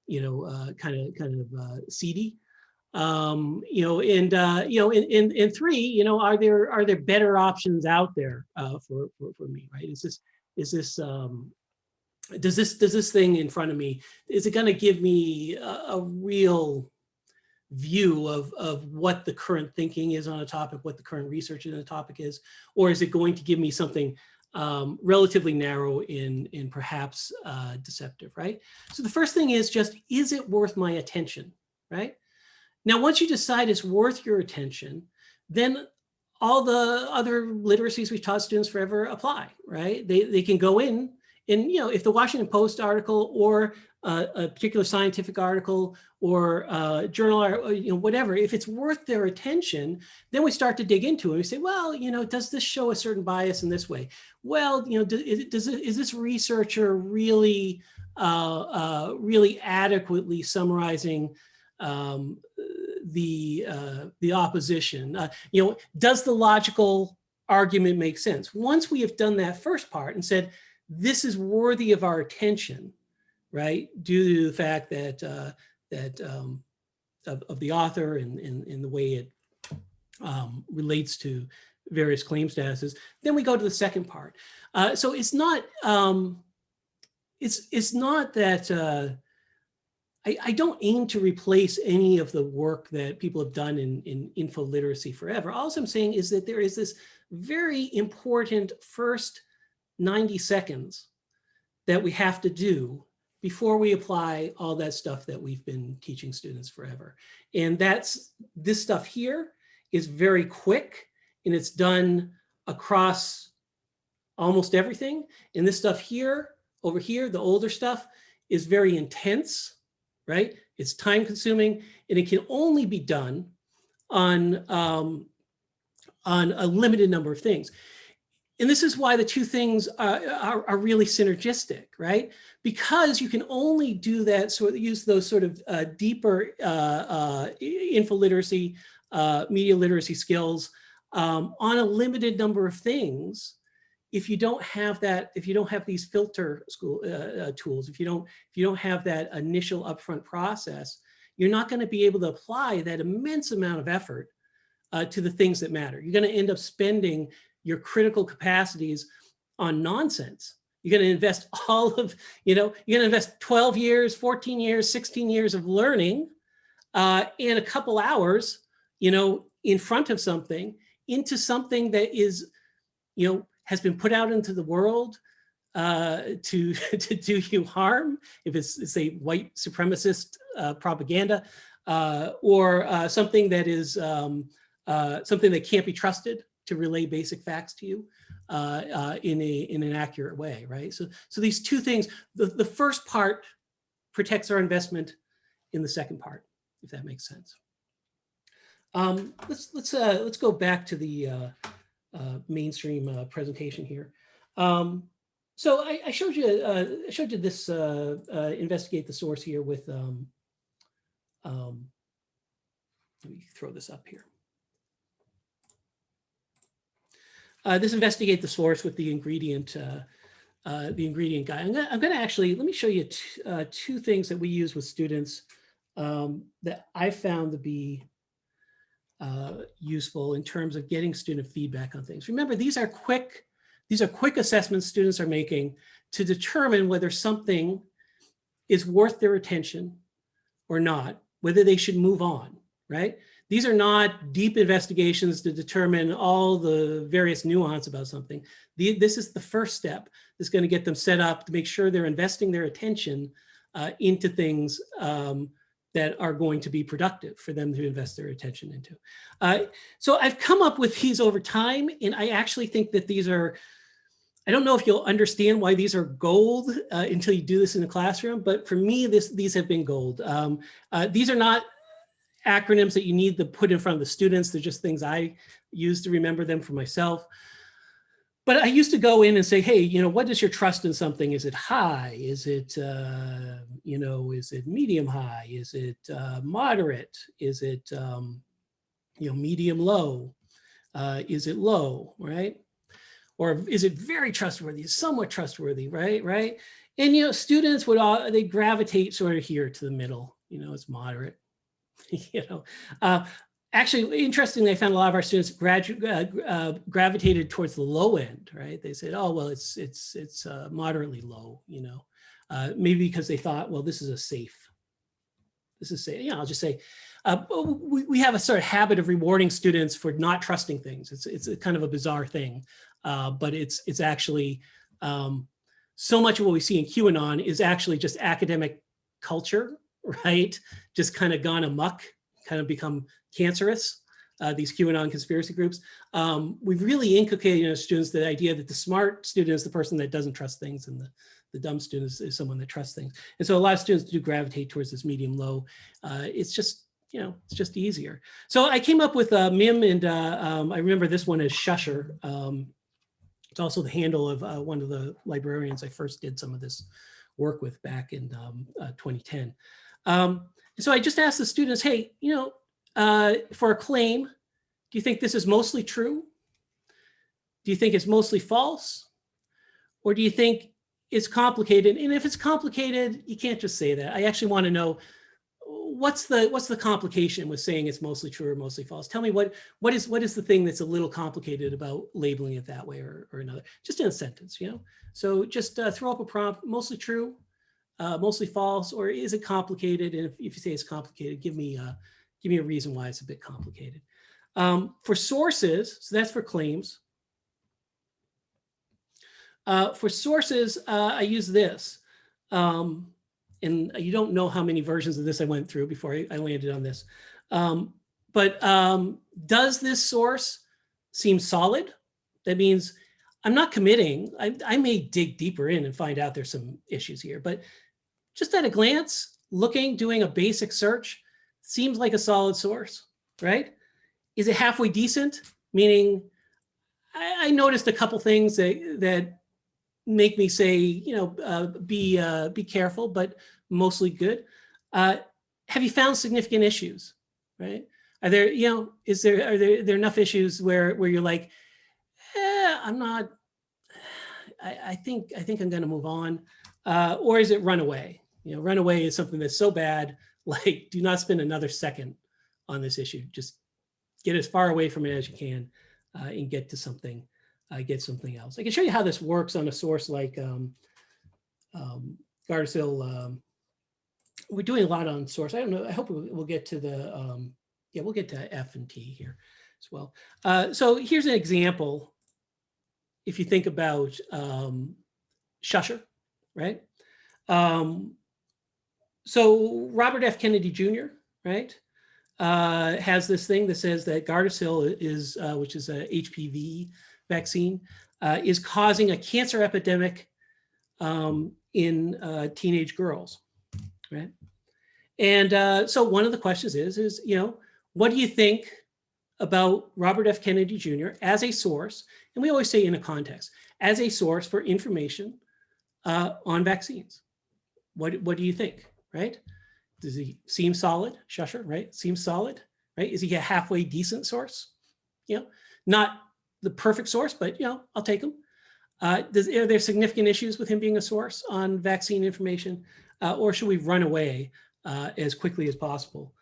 you know, kind of seedy? You know, and three, you know, are there better options out there for me, right? Does this thing in front of me, is it going to give me a real view of what the current thinking is on a topic, what the current research in a topic is, or is it going to give me something relatively narrow and perhaps deceptive, right? So the first thing is just, is it worth my attention, right? Now, once you decide it's worth your attention, then all the other literacies we've taught students forever apply, right? They can go in and, you know, if the Washington Post article or a particular scientific article or journal, or, you know, whatever, if it's worth their attention, then we start to dig into it. We say, well, you know, does this show a certain bias in this way? Well, you know, is this researcher really really adequately summarizing the opposition? You know, does the logical argument make sense? Once we have done that first part and said, this is worthy of our attention, right? Due to the fact that of the author and the way it relates to various claim statuses, then we go to the second part. So it's not it's not that I don't aim to replace any of the work that people have done in info literacy forever. All I'm saying is that there is this very important first 90 seconds that we have to do before we apply all that stuff that we've been teaching students forever. And this stuff here is very quick and it's done across almost everything. And this stuff here, over here, the older stuff, is very intense, right? It's time consuming and it can only be done on a limited number of things. And this is why the two things are really synergistic, right? Because you can only do that, use those sort of deeper info literacy, media literacy skills on a limited number of things. If you don't have that, if you don't have these filter tools, if you don't have that initial upfront process, you're not going to be able to apply that immense amount of effort to the things that matter. You're going to end up spending your critical capacities on nonsense. You're going to invest all of, you know, you're going to invest 12 years, 14 years, 16 years of learning in a couple hours, you know, in front of something, into something that is, you know, has been put out into the world to do you harm, if it's say white supremacist propaganda, or something that is something that can't be trusted to relay basic facts to you in an accurate way, right? So these two things, the first part protects our investment in the second part, if that makes sense. Let's go back to the mainstream presentation here. So I showed you this investigate the source here with, let me throw this up here. This investigate the source with the ingredient guy. I'm gonna actually, let me show you two things that we use with students that I found to be useful in terms of getting student feedback on things. Remember, these are quick assessments students are making to determine whether something is worth their attention or not, whether they should move on, right? These are not deep investigations to determine all the various nuance about something. This is the first step that's going to get them set up to make sure they're investing their attention into things that are going to be productive for them to invest their attention into. So I've come up with these over time, and I actually think that these are, I don't know if you'll understand why these are gold until you do this in the classroom, but for me, these have been gold. These are not acronyms that you need to put in front of the students. They're just things I use to remember them for myself. But I used to go in and say, hey, you know, what is your trust in something? Is it high? Is it, you know, is it medium high? Is it moderate? Is it, you know, medium low? Is it low, right? Or is it very trustworthy, somewhat trustworthy, right? And, you know, students would all, they gravitate sort of here to the middle, you know, it's moderate, you know. Actually, interestingly, I found a lot of our students gravitated towards the low end, right? They said, oh, well, it's moderately low, you know, maybe because they thought, well, this is safe. Yeah, I'll just say, we have a sort of habit of rewarding students for not trusting things. It's a kind of a bizarre thing, but it's actually, so much of what we see in QAnon is actually just academic culture, right? Just kind of gone amok, kind of become cancerous, these QAnon conspiracy groups. We've really inculcated in our students the idea that the smart student is the person that doesn't trust things, and the dumb student is someone that trusts things. And so a lot of students do gravitate towards this medium low. It's just, you know, it's just easier. So I came up with MIM, and I remember this one as Shusher. It's also the handle of one of the librarians I first did some of this work with back in 2010. So I just asked the students, hey, you know, for a claim, do you think this is mostly true? Do you think it's mostly false? Or do you think it's complicated? And if it's complicated, you can't just say that. I actually want to know what's the complication with saying it's mostly true or mostly false. Tell me what is the thing that's a little complicated about labeling it that way or another, just in a sentence, you know? So just throw up a prompt, mostly true, mostly false, or is it complicated? And if you say it's complicated, give me a reason why it's a bit complicated. For sources, so that's for claims. For sources, I use this. And you don't know how many versions of this I went through before I landed on this. But does this source seem solid? That means I'm not committing. I may dig deeper in and find out there's some issues here, but just at a glance, doing a basic search, seems like a solid source, right? Is it halfway decent? Meaning, I noticed a couple things that make me say, you know, be careful, but mostly good. Have you found significant issues, right? Are there, you know, are there enough issues where you're like, I'm not, I think I'm going to move on, or is it runaway? You know, runaway is something that's so bad, like, do not spend another second on this issue. Just get as far away from it as you can and get to something. Get something else. I can show you how this works on a source like Gardasil. We're doing a lot on source. I don't know. I hope we'll get to the, yeah, we'll get to F and T here as well. So here's an example. If you think about Shusher, right? So Robert F. Kennedy Jr., right? Has this thing that says that Gardasil is, which is a HPV vaccine, is causing a cancer epidemic in teenage girls, right? And so one of the questions is, you know, what do you think about Robert F. Kennedy Jr. as a source? And we always say in a context, as a source for information on vaccines. What do you think, right? Does he seem solid? Shusher, right? Seems solid, right? Is he a halfway decent source? You know, not the perfect source, but you know, I'll take him. Are there significant issues with him being a source on vaccine information, or should we run away as quickly as possible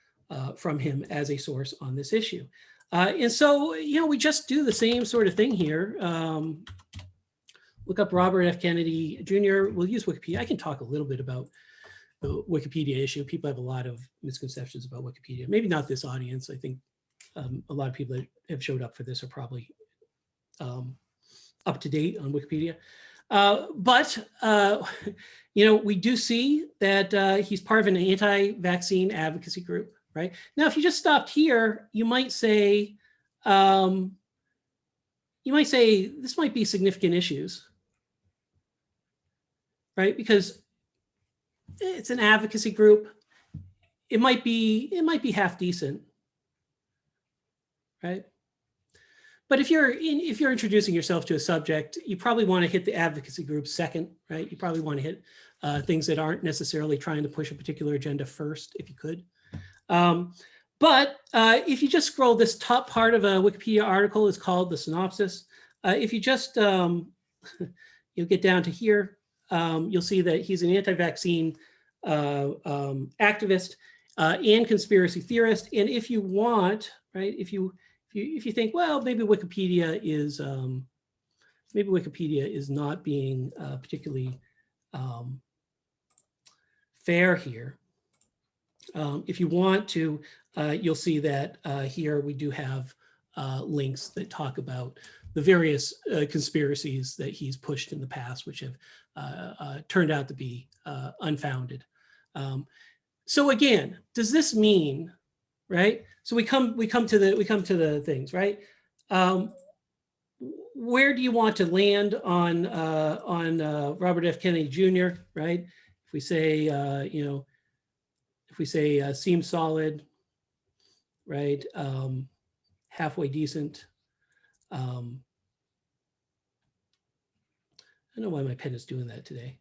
from him as a source on this issue? And so, you know, we just do the same sort of thing here. Look up Robert F. Kennedy Jr. We'll use Wikipedia. I can talk a little bit about the Wikipedia issue. People have a lot of misconceptions about Wikipedia. Maybe not this audience. I think a lot of people that have showed up for this are probably up to date on Wikipedia. But you know, we do see that he's part of an anti-vaccine advocacy group, right? Now, if you just stopped here, you might say this might be significant issues, right? Because it's an advocacy group. It might be half decent, right? But if you're introducing yourself to a subject, you probably want to hit the advocacy group second, right? You probably want to hit things that aren't necessarily trying to push a particular agenda first, if you could. But if you just scroll, this top part of a Wikipedia article is called the synopsis. If you just you'll get down to here, you'll see that he's an anti-vaccine activist and conspiracy theorist. And if you want, right, if you think, well, maybe Wikipedia is not being particularly fair here. If you want to, you'll see that here we do have links that talk about the various conspiracies that he's pushed in the past, which have turned out to be unfounded. So again, does this mean, right? So we come to the things, right? Where do you want to land on Robert F. Kennedy Jr., right? If we say, you know, if we say seems solid, right? Halfway decent. I don't know why my pen is doing that today.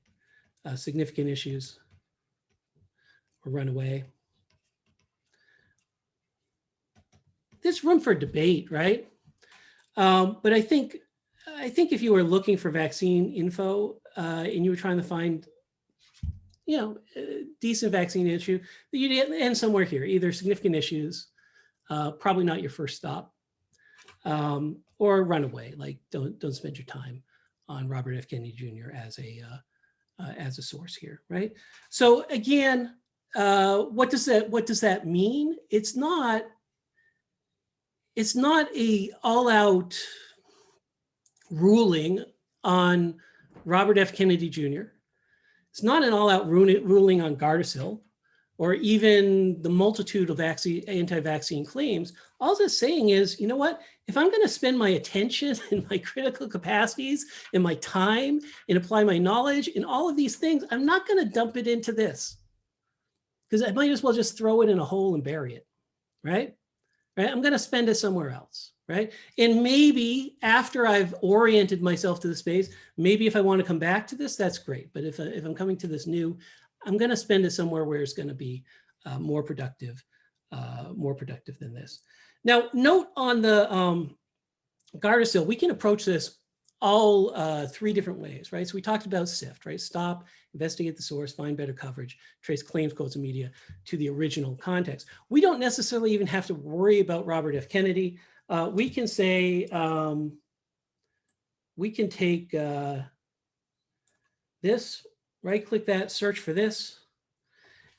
Significant issues or run away. There's room for debate, right? But I think if you were looking for vaccine info and you were trying to find, you know, a decent vaccine issue, you'd end somewhere here, either significant issues, probably not your first stop, or run away. Like don't spend your time on Robert F. Kennedy Jr. as a source here, right? So again, what does that mean? It's not a all-out ruling on Robert F. Kennedy Jr. It's not an all-out ruling on Gardasil or even the multitude of anti-vaccine claims. All it's saying is, you know what? If I'm going to spend my attention and my critical capacities and my time and apply my knowledge and all of these things, I'm not going to dump it into this because I might as well just throw it in a hole and bury it, right? Right? I'm going to spend it somewhere else, right? And maybe after I've oriented myself to the space, maybe if I want to come back to this, that's great. But if I'm coming to this new, I'm going to spend it somewhere where it's going to be more productive than this. Now, note on the Gardasil, we can approach this all three different ways, right? So we talked about SIFT, right? Stop, investigate the source, find better coverage, trace claims, quotes, and media to the original context. We don't necessarily even have to worry about Robert F. Kennedy. We can say, we can take this, right-click that, search for this.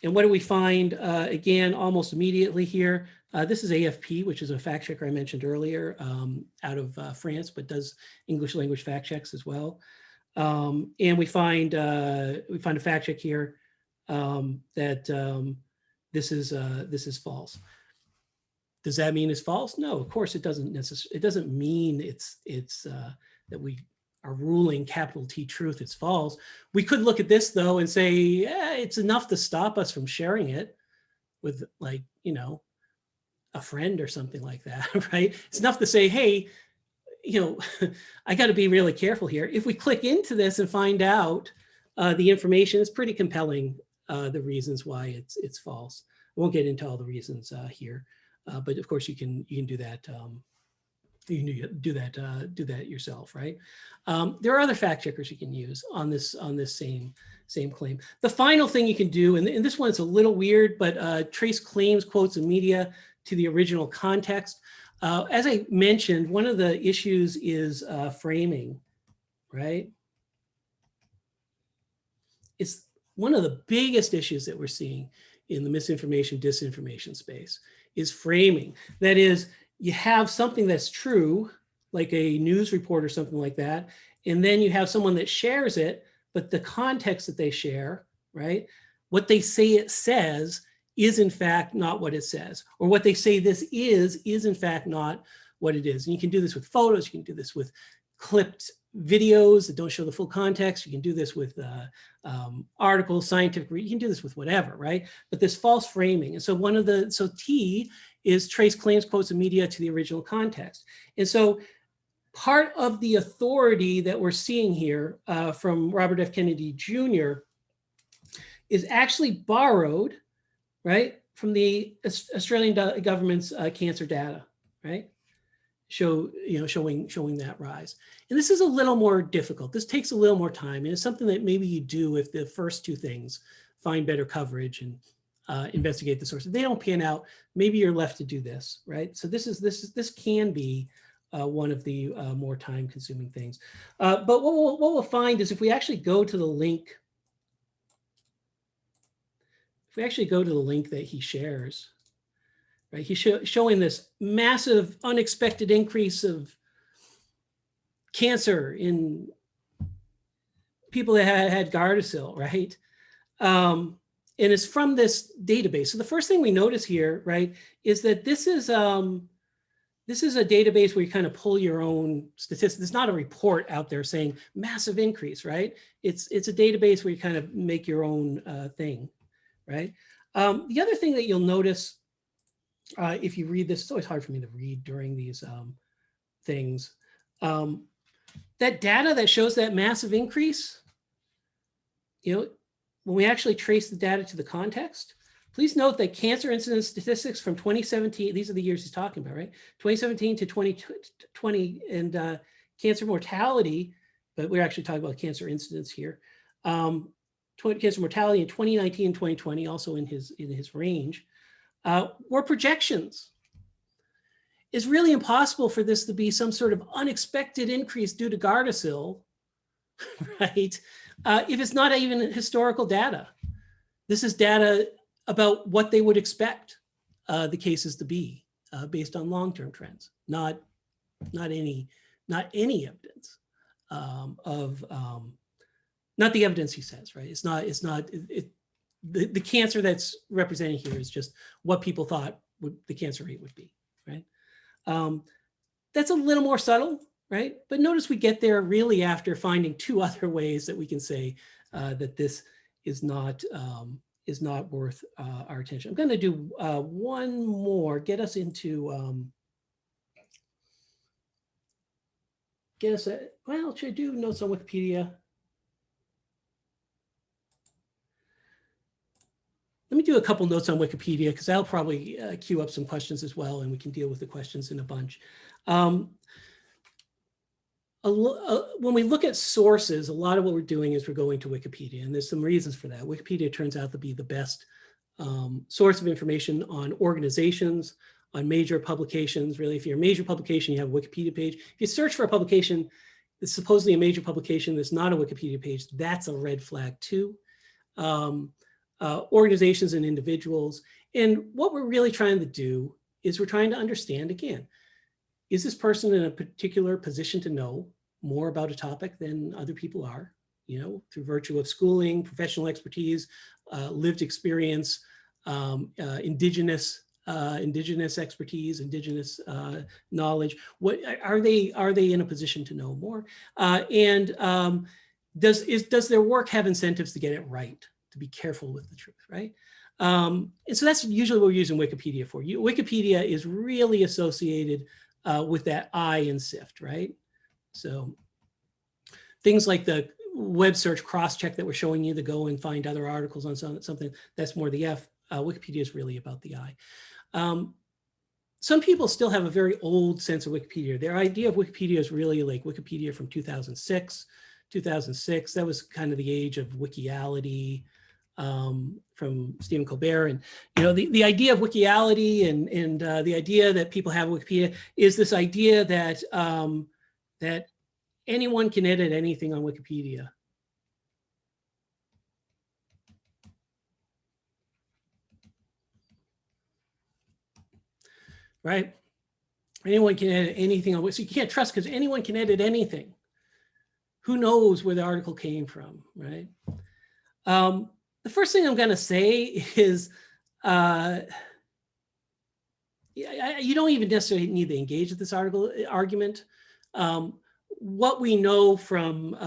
And what do we find, again, almost immediately here? This is AFP, which is a fact checker I mentioned earlier, out of France, but does English language fact checks as well. And we find a fact check here that this is false. Does that mean it's false? No, of course it doesn't necessarily. It doesn't mean it's that we are ruling capital T truth. It's false. We could look at this though and say, yeah, it's enough to stop us from sharing it with, like, you know, a friend or something like that, right? It's enough to say, hey, you know, I got to be really careful here. If we click into this and find out the information. It's pretty compelling, the reasons why it's false. I won't get into all the reasons here, but of course you can do that. You can do that yourself, right? There are other fact checkers you can use on this same claim. The final thing you can do, and this one's a little weird, but trace claims, quotes, and media to the original context. As I mentioned, one of the issues is framing, right? It's one of the biggest issues that we're seeing in the misinformation, disinformation space is framing. That is, you have something that's true, like a news report or something like that, and then you have someone that shares it, but the context that they share, right? What they say it says is in fact not what it says, or what they say this is in fact not what it is. And you can do this with photos, you can do this with clipped videos that don't show the full context, you can do this with articles, scientific, you can do this with whatever, right? But this false framing. And so so T is trace claims, quotes, and media to the original context. And so part of the authority that we're seeing here from Robert F. Kennedy Jr. is actually borrowed, right, from the Australian government's cancer data, right? Showing that rise. And this is a little more difficult. This takes a little more time, and it's something that maybe you do if the first two things, find better coverage and investigate the source. If they don't pan out, maybe you're left to do this, right? So this can be one of the more time-consuming things. But what we'll find is if we actually go to the link, that he shares, right? He's showing this massive, unexpected increase of cancer in people that had Gardasil, right? And it's from this database. So the first thing we notice here, right, is that this is a database where you kind of pull your own statistics. It's not a report out there saying massive increase, right? It's a database where you kind of make your own thing, right? The other thing that you'll notice if you read this, it's always hard for me to read during these things. That data that shows that massive increase, when we actually trace the data to the context, please note that cancer incidence statistics from 2017, these are the years he's talking about, right? 2017 to 2020, and cancer mortality, but we're actually talking about cancer incidence here. Cancer mortality in 2019 and 2020, also in his range, were projections. It's really impossible for this to be some sort of unexpected increase due to Gardasil, right? If it's not even historical data. This is data about what they would expect the cases to be based on long-term trends, not any evidence not the evidence he says, right? The cancer that's represented here is just what people thought the cancer rate would be, right? That's a little more subtle, right? But notice we get there really after finding two other ways that we can say that this is not worth our attention. I'm going to do one more, get us into, well, should I do notes on Wikipedia? Let me do a couple notes on Wikipedia because I'll probably queue up some questions as well, and we can deal with the questions in a bunch. When we look at sources, a lot of what we're doing is we're going to Wikipedia, and there's some reasons for that. Wikipedia turns out to be the best source of information on organizations, on major publications. Really, if you're a major publication, you have a Wikipedia page. If you search for a publication that's supposedly a major publication that's not a Wikipedia page, that's a red flag too. Organizations and individuals. And what we're really trying to do is we're trying to understand, again, is this person in a particular position to know more about a topic than other people are, through virtue of schooling, professional expertise, lived experience, indigenous expertise, indigenous knowledge. What are they in a position to know more? And does their work have incentives to get it right? To be careful with the truth, right? And so that's usually what we're using Wikipedia for. Wikipedia is really associated with that I in SIFT, right? So things like web search cross-check that we're showing you to go and find other articles on something, that's more the F. Wikipedia is really about the I. Some people still have a very old sense of Wikipedia. Their idea of Wikipedia is really like Wikipedia from 2006. That was kind of the age of Wikiality from Stephen Colbert. And, you know, the idea of Wikiality and the idea that people have Wikipedia is this idea that, that anyone can edit anything on Wikipedia. Right? Anyone can edit anything on, so you can't trust because anyone can edit anything. Who knows where the article came from, right? The first thing I'm going to say is you don't even necessarily need to engage with this argument. What we know from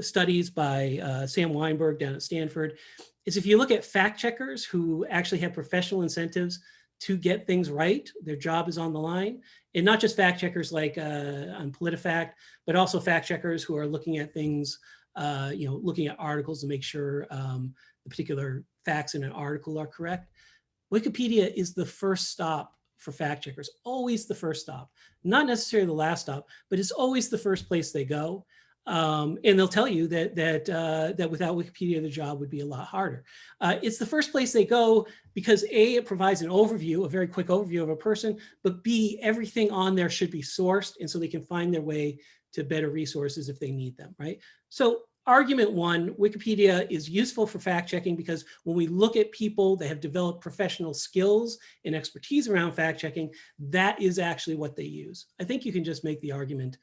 studies by Sam Weinberg down at Stanford is if you look at fact checkers who actually have professional incentives to get things right, their job is on the line, and not just fact checkers like on PolitiFact, but also fact checkers who are looking at things, you know, looking at articles to make sure the particular facts in an article are correct. Wikipedia is the first stop for fact checkers, always the first stop, not necessarily the last stop, but it's always the first place they go. And they'll tell you that without Wikipedia, the job would be a lot harder. It's the first place they go because A, it provides an overview, a very quick overview of a person, but B, everything on there should be sourced, and so they can find their way to better resources if they need them, right? So argument one, Wikipedia is useful for fact checking because when we look at people that have developed professional skills and expertise around fact checking, that is actually what they use. I think you can just make the argument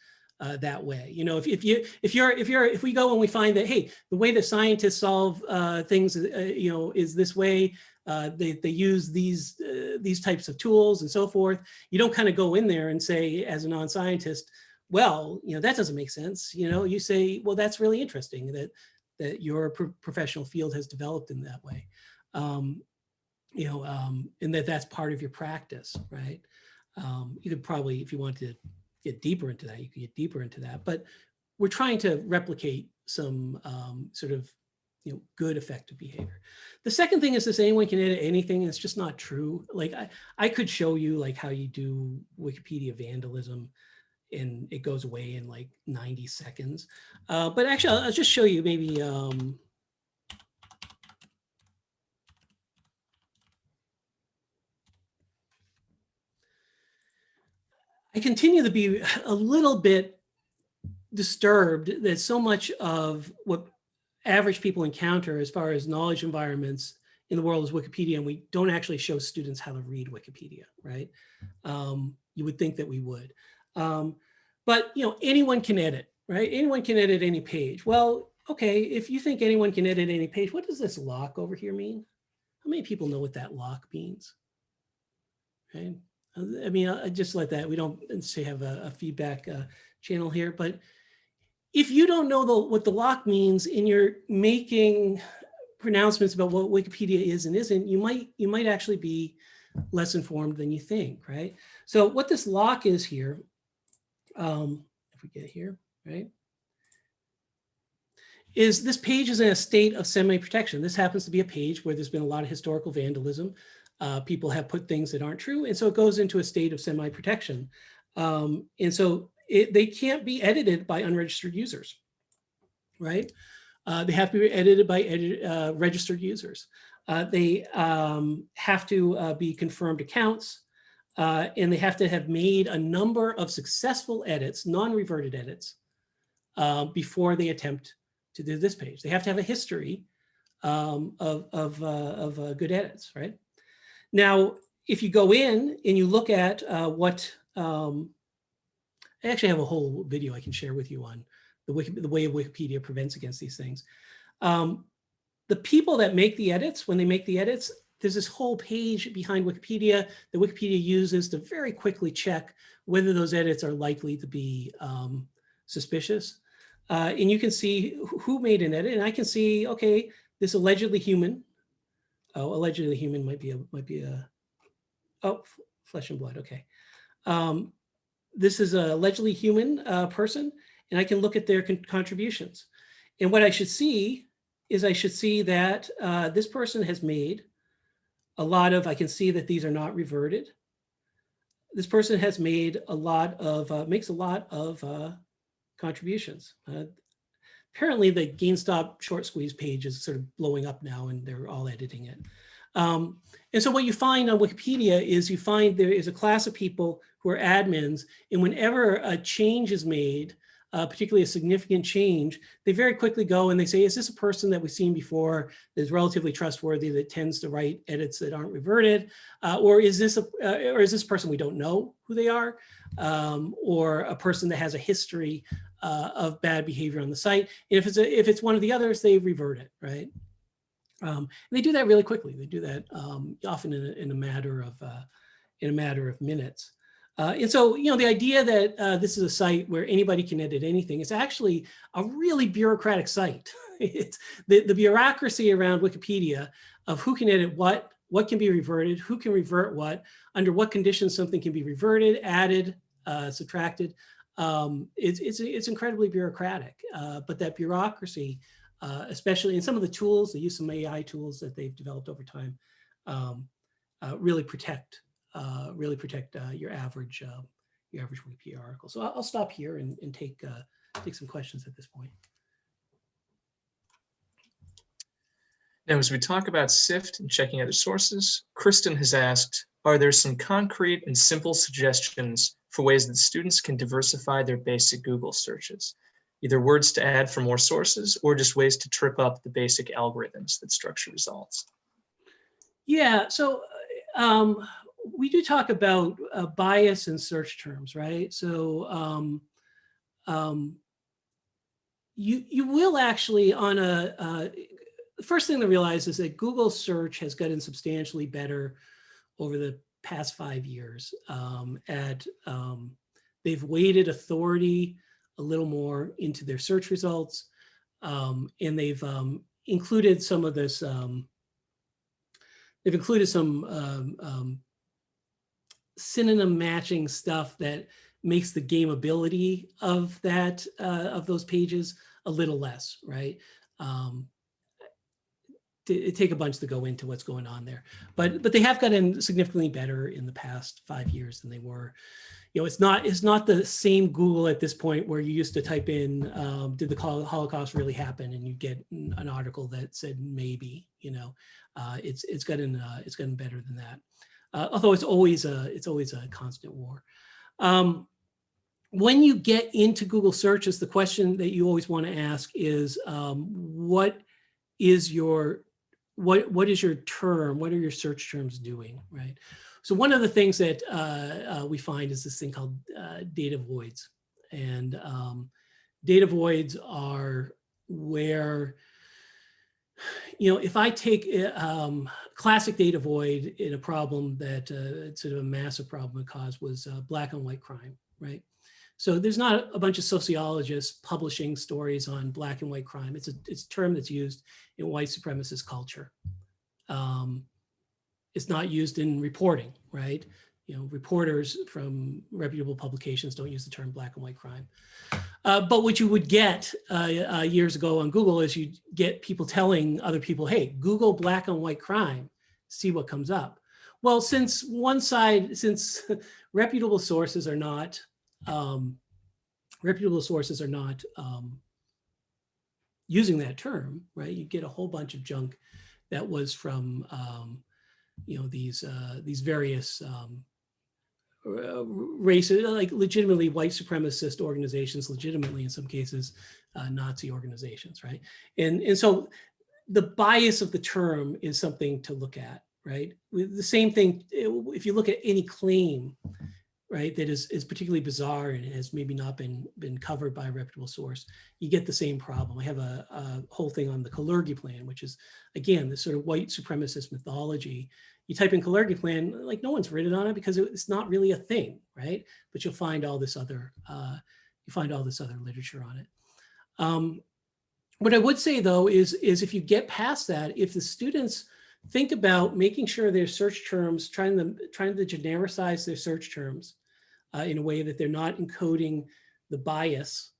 that way. You know, if we go and we find that, hey, the way that scientists solve things, you know, is this way. They use these types of tools and so forth. You don't kind of go in there and say, as a non-scientist, well, you know, that doesn't make sense. You know, you say, well, that's really interesting that your professional field has developed in that way. You know, and that's part of your practice, right? You could probably, if you want to get deeper into that, you could get deeper into that. But we're trying to replicate some sort of, you know, good effective behavior. The second thing is this: anyone can edit anything. It's just not true. Like I could show you like how you do Wikipedia vandalism, and it goes away in like 90 seconds. But actually, I'll just show you maybe. I continue to be a little bit disturbed that so much of what average people encounter as far as knowledge environments in the world is Wikipedia, and we don't actually show students how to read Wikipedia, right? You would think that we would. But, you know, anyone can edit, right? Anyone can edit any page. Well, okay, if you think anyone can edit any page, what does this lock over here mean? How many people know what that lock means? Right? I mean, I just let that, we don't say have a feedback channel here, but if you don't know what the lock means and you're making pronouncements about what Wikipedia is and isn't, you might actually be less informed than you think, right? So what this lock is here, if we get here, right, is this page is in a state of semi-protection. This happens to be a page where there's been a lot of historical vandalism. People have put things that aren't true, and so it goes into a state of semi-protection. And so they can't be edited by unregistered users, right? They have to be edited by registered users. They have to be confirmed accounts, and they have to have made a number of successful edits, non-reverted edits, before they attempt to do this page. They have to have a history of good edits, right? Now, if you go in and you look at what, I actually have a whole video I can share with you on the way Wikipedia prevents against these things. The people that make the edits, when they make the edits, there's this whole page behind Wikipedia that Wikipedia uses to very quickly check whether those edits are likely to be suspicious. And you can see who made an edit, and I can see, okay, this allegedly human. Oh, allegedly human might be a oh, flesh and blood. Okay, this is a allegedly human person, and I can look at their contributions. And what I should see is I should see that this person has made a lot of, I can see that these are not reverted. This person has made a lot of, makes a lot of contributions. Apparently the GameStop short squeeze page is sort of blowing up now and they're all editing it. And so what you find on Wikipedia is you find there is a class of people who are admins, and whenever a change is made, particularly a significant change, they very quickly go and they say, is this a person that we've seen before that is relatively trustworthy, that tends to write edits that aren't reverted? Or is this a person we don't know who they are? Or a person that has a history of bad behavior on the site? And if it's one of the others, they revert it, right? And they do that really quickly. They do that often in a matter of minutes. And so, the idea that this is a site where anybody can edit anything is actually a really bureaucratic site. It's the bureaucracy around Wikipedia of who can edit what can be reverted, who can revert what, under what conditions something can be reverted, added, subtracted. It's incredibly bureaucratic, but that bureaucracy, especially in some of the tools, they use some AI tools that they've developed over time, really protect your average Wikipedia article. So I'll stop here and take some questions at this point. Now, as we talk about SIFT and checking other sources, Kristen has asked, are there some concrete and simple suggestions for ways that students can diversify their basic Google searches? Either words to add for more sources or just ways to trip up the basic algorithms that structure results. Yeah, so we do talk about bias in search terms, right? So you will actually on the first thing to realize is that Google search has gotten substantially better over the past 5 years. They've weighted authority a little more into their search results, and they've included some of this. They've included some synonym matching stuff that makes the gameability of that of those pages a little less, right? It take a bunch to go into what's going on there, but they have gotten significantly better in the past 5 years than they were. It's not the same Google at this point where you used to type in did the Holocaust really happen, and you get an article that said maybe. It's gotten better than that. Although it's always a constant war. When you get into Google searches, the question that you always want to ask is what is your term? What are your search terms doing, right? So one of the things that we find is this thing called data voids, and data voids are where, if I take classic data void in a problem that sort of a massive problem it caused was black and white crime, right? So there's not a bunch of sociologists publishing stories on black and white crime. It's a term that's used in white supremacist culture. It's not used in reporting, right? Reporters from reputable publications don't use the term black and white crime. But what you would get years ago on Google is you get people telling other people, hey, Google black and white crime, see what comes up. Well, since reputable sources are not using that term, right? You get a whole bunch of junk that was from these various races, like legitimately white supremacist organizations, legitimately in some cases Nazi organizations, right? And so the bias of the term is something to look at, right? The same thing if you look at any claim, right, that is particularly bizarre and has maybe not been covered by a reputable source, you get the same problem. I have a whole thing on the Kalergi plan, which is, again, this sort of white supremacist mythology. You type in Kalergi plan, like no one's written on it because it's not really a thing, right? But you'll find all this other literature on it. What I would say though is if you get past that, if the students think about making sure their search terms, trying to genericize their search terms in a way that they're not encoding the bias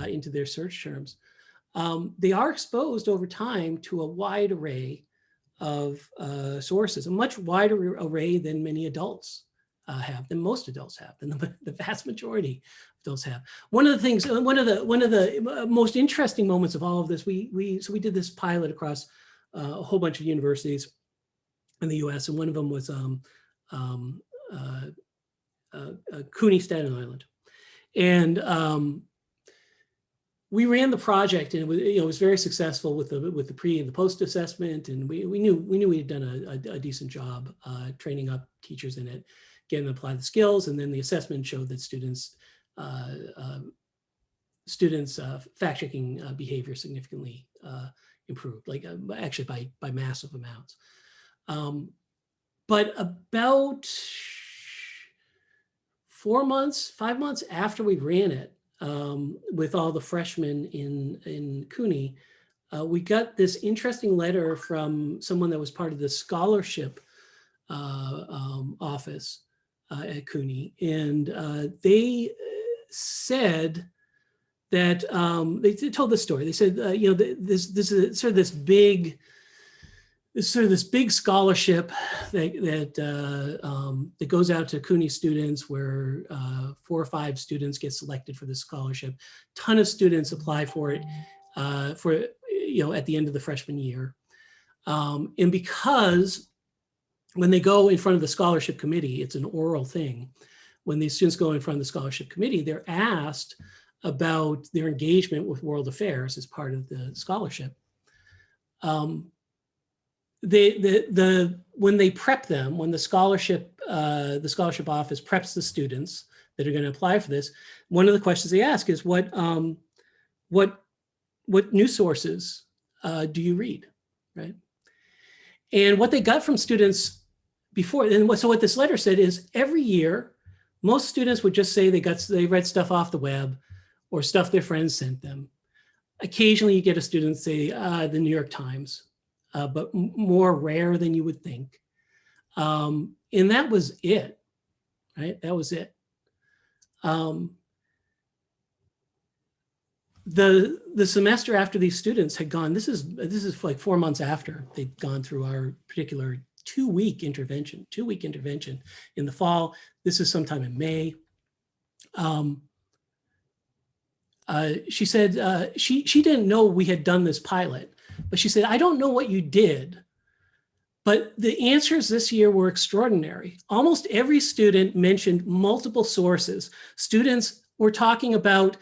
into their search terms, they are exposed over time to a wide array of sources, a much wider array than many adults have, than most adults have, than the vast majority of adults have. One of the things, one of the most interesting moments of all of this, so we did this pilot across a whole bunch of universities in the U.S., and one of them was CUNY Staten Island, and we ran the project, and it was very successful with the pre and the post assessment, and we knew we had done a decent job training up teachers in it, getting them to apply the skills, and then the assessment showed that students fact-checking behavior significantly improved, like actually by massive amounts. But about 5 months after we ran it, with all the freshmen in CUNY, we got this interesting letter from someone that was part of the scholarship office at CUNY, and they said that they told this story. They said, this is sort of this big scholarship that goes out to CUNY students, where 4 or 5 students get selected for this scholarship. Ton of students apply for it at the end of the freshman year, and because when they go in front of the scholarship committee, it's an oral thing. When these students go in front of the scholarship committee, they're asked about their engagement with world affairs as part of the scholarship. When they prep them, when the scholarship office preps the students that are going to apply for this, one of the questions they ask is, what news sources do you read, right? And what they got from students before, and so what this letter said is, every year, most students would just say they read stuff off the web or stuff their friends sent them. Occasionally you get a student say the New York Times, but more rare than you would think. And that was it, right? That was it. The semester after these students had gone, this is like 4 months after they'd gone through our particular two-week intervention in the fall. This is sometime in May. She said she didn't know we had done this pilot, but she said, I don't know what you did, but the answers this year were extraordinary. Almost every student mentioned multiple sources. Students were talking about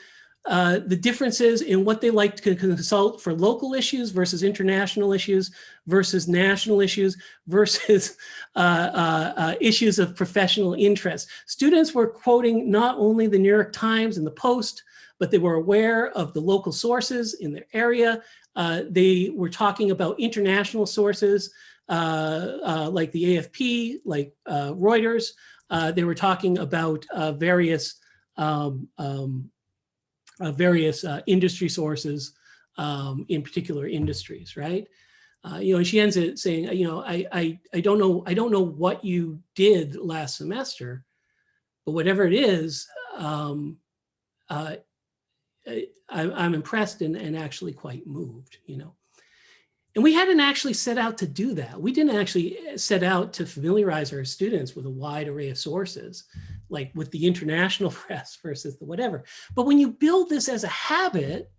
the differences in what they like to consult for local issues versus international issues versus national issues versus issues of professional interest. Students were quoting not only the New York Times and the Post, but they were aware of the local sources in their area. They were talking about international sources like the AFP, like Reuters. They were talking about various industry sources, in particular industries, right? And she ends it saying, I don't know what you did last semester, but whatever it is, I'm impressed and actually quite moved, And we hadn't actually set out to do that. We didn't actually set out to familiarize our students with a wide array of sources, like with the international press versus the whatever. But when you build this as a habit,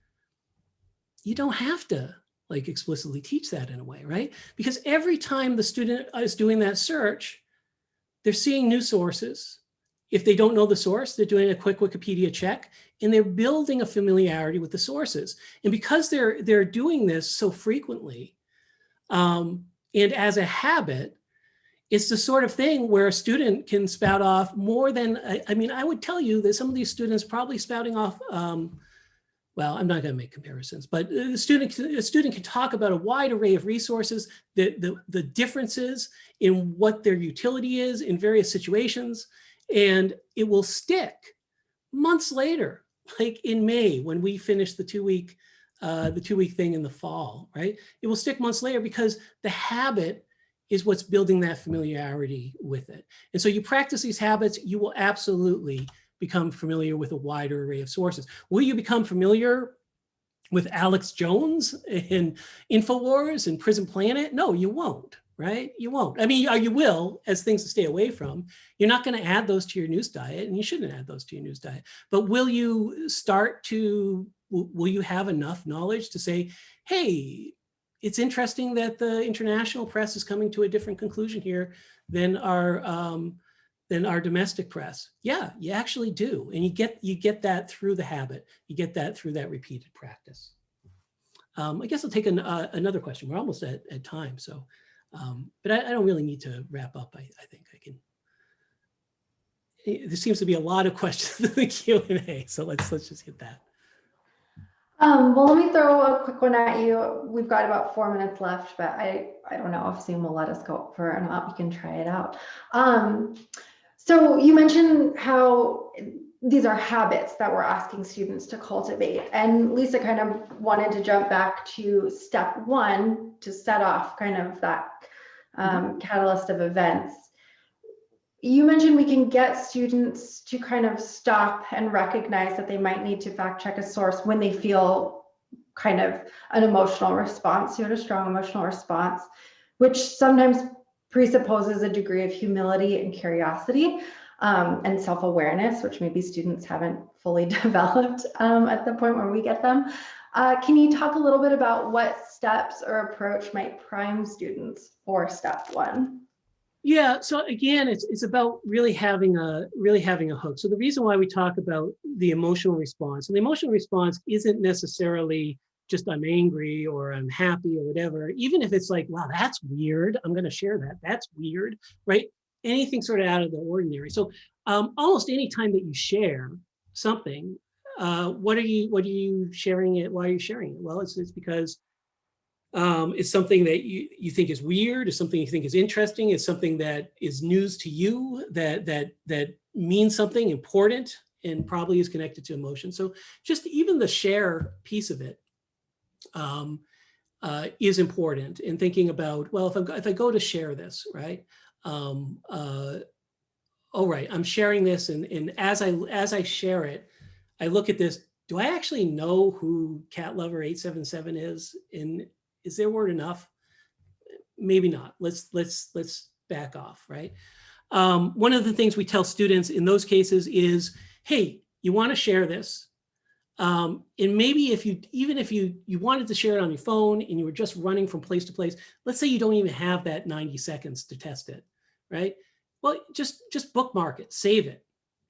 you don't have to explicitly teach that in a way, right? Because every time the student is doing that search, they're seeing new sources. If they don't know the source, they're doing a quick Wikipedia check, and they're building a familiarity with the sources. And because they're doing this so frequently, and as a habit, it's the sort of thing where a student can spout off more than, I would tell you that some of these students probably spouting off, well, I'm not going to make comparisons, but a student can talk about a wide array of resources, the differences in what their utility is in various situations, and it will stick months later, like in May when we finish the two-week thing in the fall, right? It will stick months later because the habit is what's building that familiarity with it. And so you practice these habits, you will absolutely become familiar with a wider array of sources. Will you become familiar with Alex Jones and InfoWars and Prison Planet? No, you won't, right? You won't. I mean, you will as things to stay away from. You're not going to add those to your news diet, and you shouldn't add those to your news diet. But will you have enough knowledge to say, hey, it's interesting that the international press is coming to a different conclusion here than our domestic press? Yeah, you actually do. And you get that through the habit. You get that through that repeated practice. I guess I'll take another question. We're almost at time. So, but I don't really need to wrap up. I think I can. There seems to be a lot of questions in the Q&A. So let's just hit that. Well, let me throw a quick one at you. We've got about 4 minutes left, but I don't know if Zoom will let us go for or not. We can try it out. So you mentioned how these are habits that we're asking students to cultivate. And Lisa kind of wanted to jump back to step 1 to set off kind of that catalyst of events. You mentioned we can get students to kind of stop and recognize that they might need to fact check a source when they feel kind of an emotional response to it, a strong emotional response, which sometimes presupposes a degree of humility and curiosity and self-awareness, which maybe students haven't fully developed at the point where we get them. Can you talk a little bit about what steps or approach might prime students for step 1? Yeah, so again, it's about really having a hook. So the reason why we talk about the emotional response, and the emotional response isn't necessarily just I'm angry or I'm happy or whatever, even if it's like, wow, that's weird, I'm going to share that. That's weird, right? Anything sort of out of the ordinary. So almost any time that you share something, what are you sharing it? Why are you sharing it? Well, it's because it's something that you think is weird, it's something you think is interesting, it's something that is news to you, that means something important and probably is connected to emotion. So just even the share piece of it is important in thinking about, well, if I go to share this, right? Oh, right, I'm sharing this, and as I share it, I look at this. Do I actually know who Cat Lover 877 is? And is their word enough? Maybe not. Let's back off, right? One of the things we tell students in those cases is, hey, you want to share this, and maybe if you wanted to share it on your phone and you were just running from place to place, let's say you don't even have that 90 seconds to test it, right? Well, just bookmark it, save it,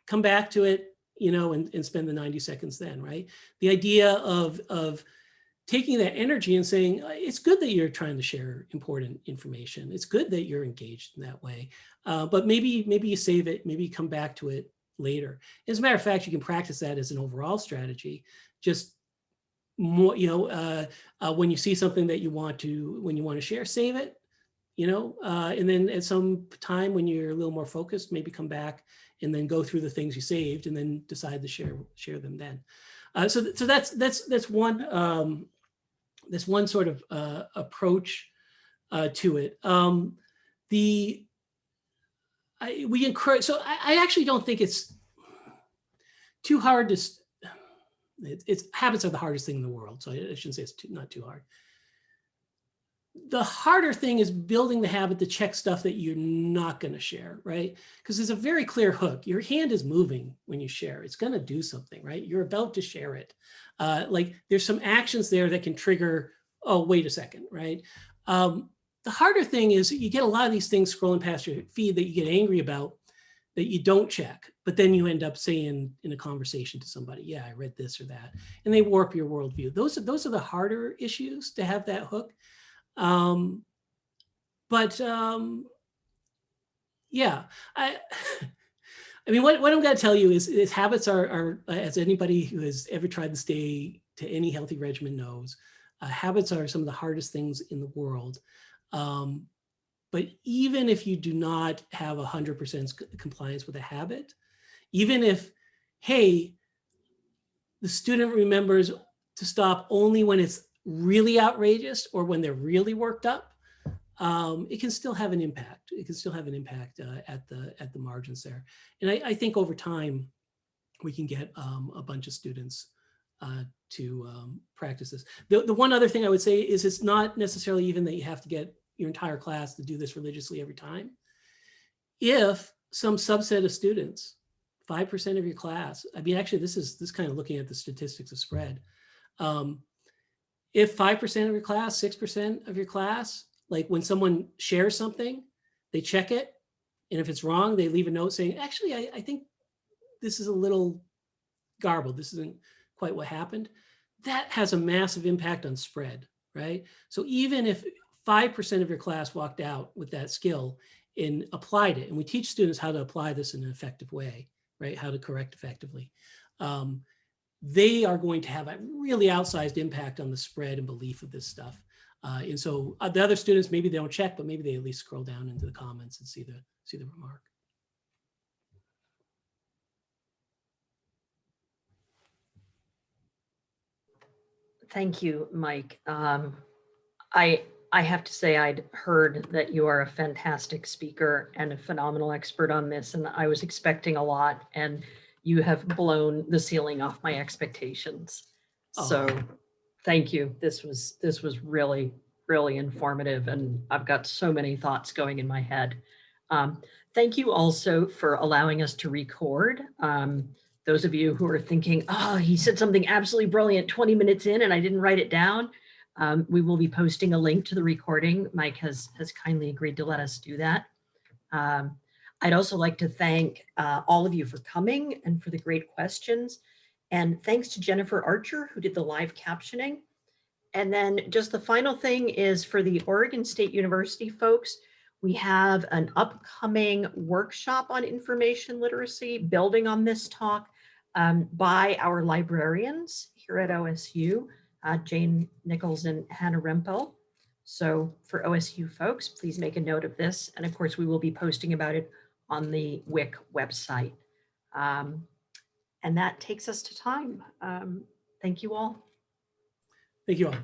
come back to it, and spend the 90 seconds then, right? The idea of taking that energy and saying, it's good that you're trying to share important information. It's good that you're engaged in that way. But maybe you save it, maybe you come back to it later. As a matter of fact, you can practice that as an overall strategy. Just more, when you see something that you want to share, save it, and then at some time when you're a little more focused, maybe come back and then go through the things you saved and then decide to share them then. So that's one. This one sort of approach to it. We encourage. So I actually don't think it's too hard to. It's habits are the hardest thing in the world. So I shouldn't say it's not too hard. The harder thing is building the habit to check stuff that you're not going to share, right? Because there's a very clear hook. Your hand is moving when you share. It's going to do something, right? You're about to share it. Like there's some actions there that can trigger, oh, wait a second, right? The harder thing is you get a lot of these things scrolling past your feed that you get angry about that you don't check, but then you end up saying in a conversation to somebody, yeah, I read this or that, and they warp your worldview. Those are the harder issues to have that hook. Yeah, I mean, what I'm going to tell you is habits are, as anybody who has ever tried to stay to any healthy regimen knows, habits are some of the hardest things in the world. But even if you do not have 100% compliance with a habit, even if, hey, the student remembers to stop only when it's really outrageous or when they're really worked up, it can still have an impact. It can still have an impact at the margins there. And I think over time, we can get a bunch of students to practice this. The one other thing I would say is it's not necessarily even that you have to get your entire class to do this religiously every time. If some subset of students, 5% of your class, I mean, actually, this kind of looking at the statistics of spread. If 5% of your class, 6% of your class, like when someone shares something, they check it, and if it's wrong, they leave a note saying, actually, I think this is a little garbled. This isn't quite what happened. That has a massive impact on spread, right? So even if 5% of your class walked out with that skill and applied it, and we teach students how to apply this in an effective way, right? How to correct effectively. They are going to have a really outsized impact on the spread and belief of this stuff. And so the other students, maybe they don't check, but maybe they at least scroll down into the comments and see the remark. Thank you, Mike. I have to say I'd heard that you are a fantastic speaker and a phenomenal expert on this, and I was expecting a lot, and you have blown the ceiling off my expectations. So thank you. This was really, really informative, and I've got so many thoughts going in my head. Thank you also for allowing us to record. Those of you who are thinking, oh, he said something absolutely brilliant 20 minutes in and I didn't write it down. We will be posting a link to the recording. Mike has kindly agreed to let us do that. I'd also like to thank all of you for coming and for the great questions. And thanks to Jennifer Archer, who did the live captioning. And then just the final thing is for the Oregon State University folks, we have an upcoming workshop on information literacy, building on this talk by our librarians here at OSU, Jane Nichols and Hannah Rempel. So for OSU folks, please make a note of this. And of course, we will be posting about it on the WIC website. And that takes us to time. Thank you all. Thank you all.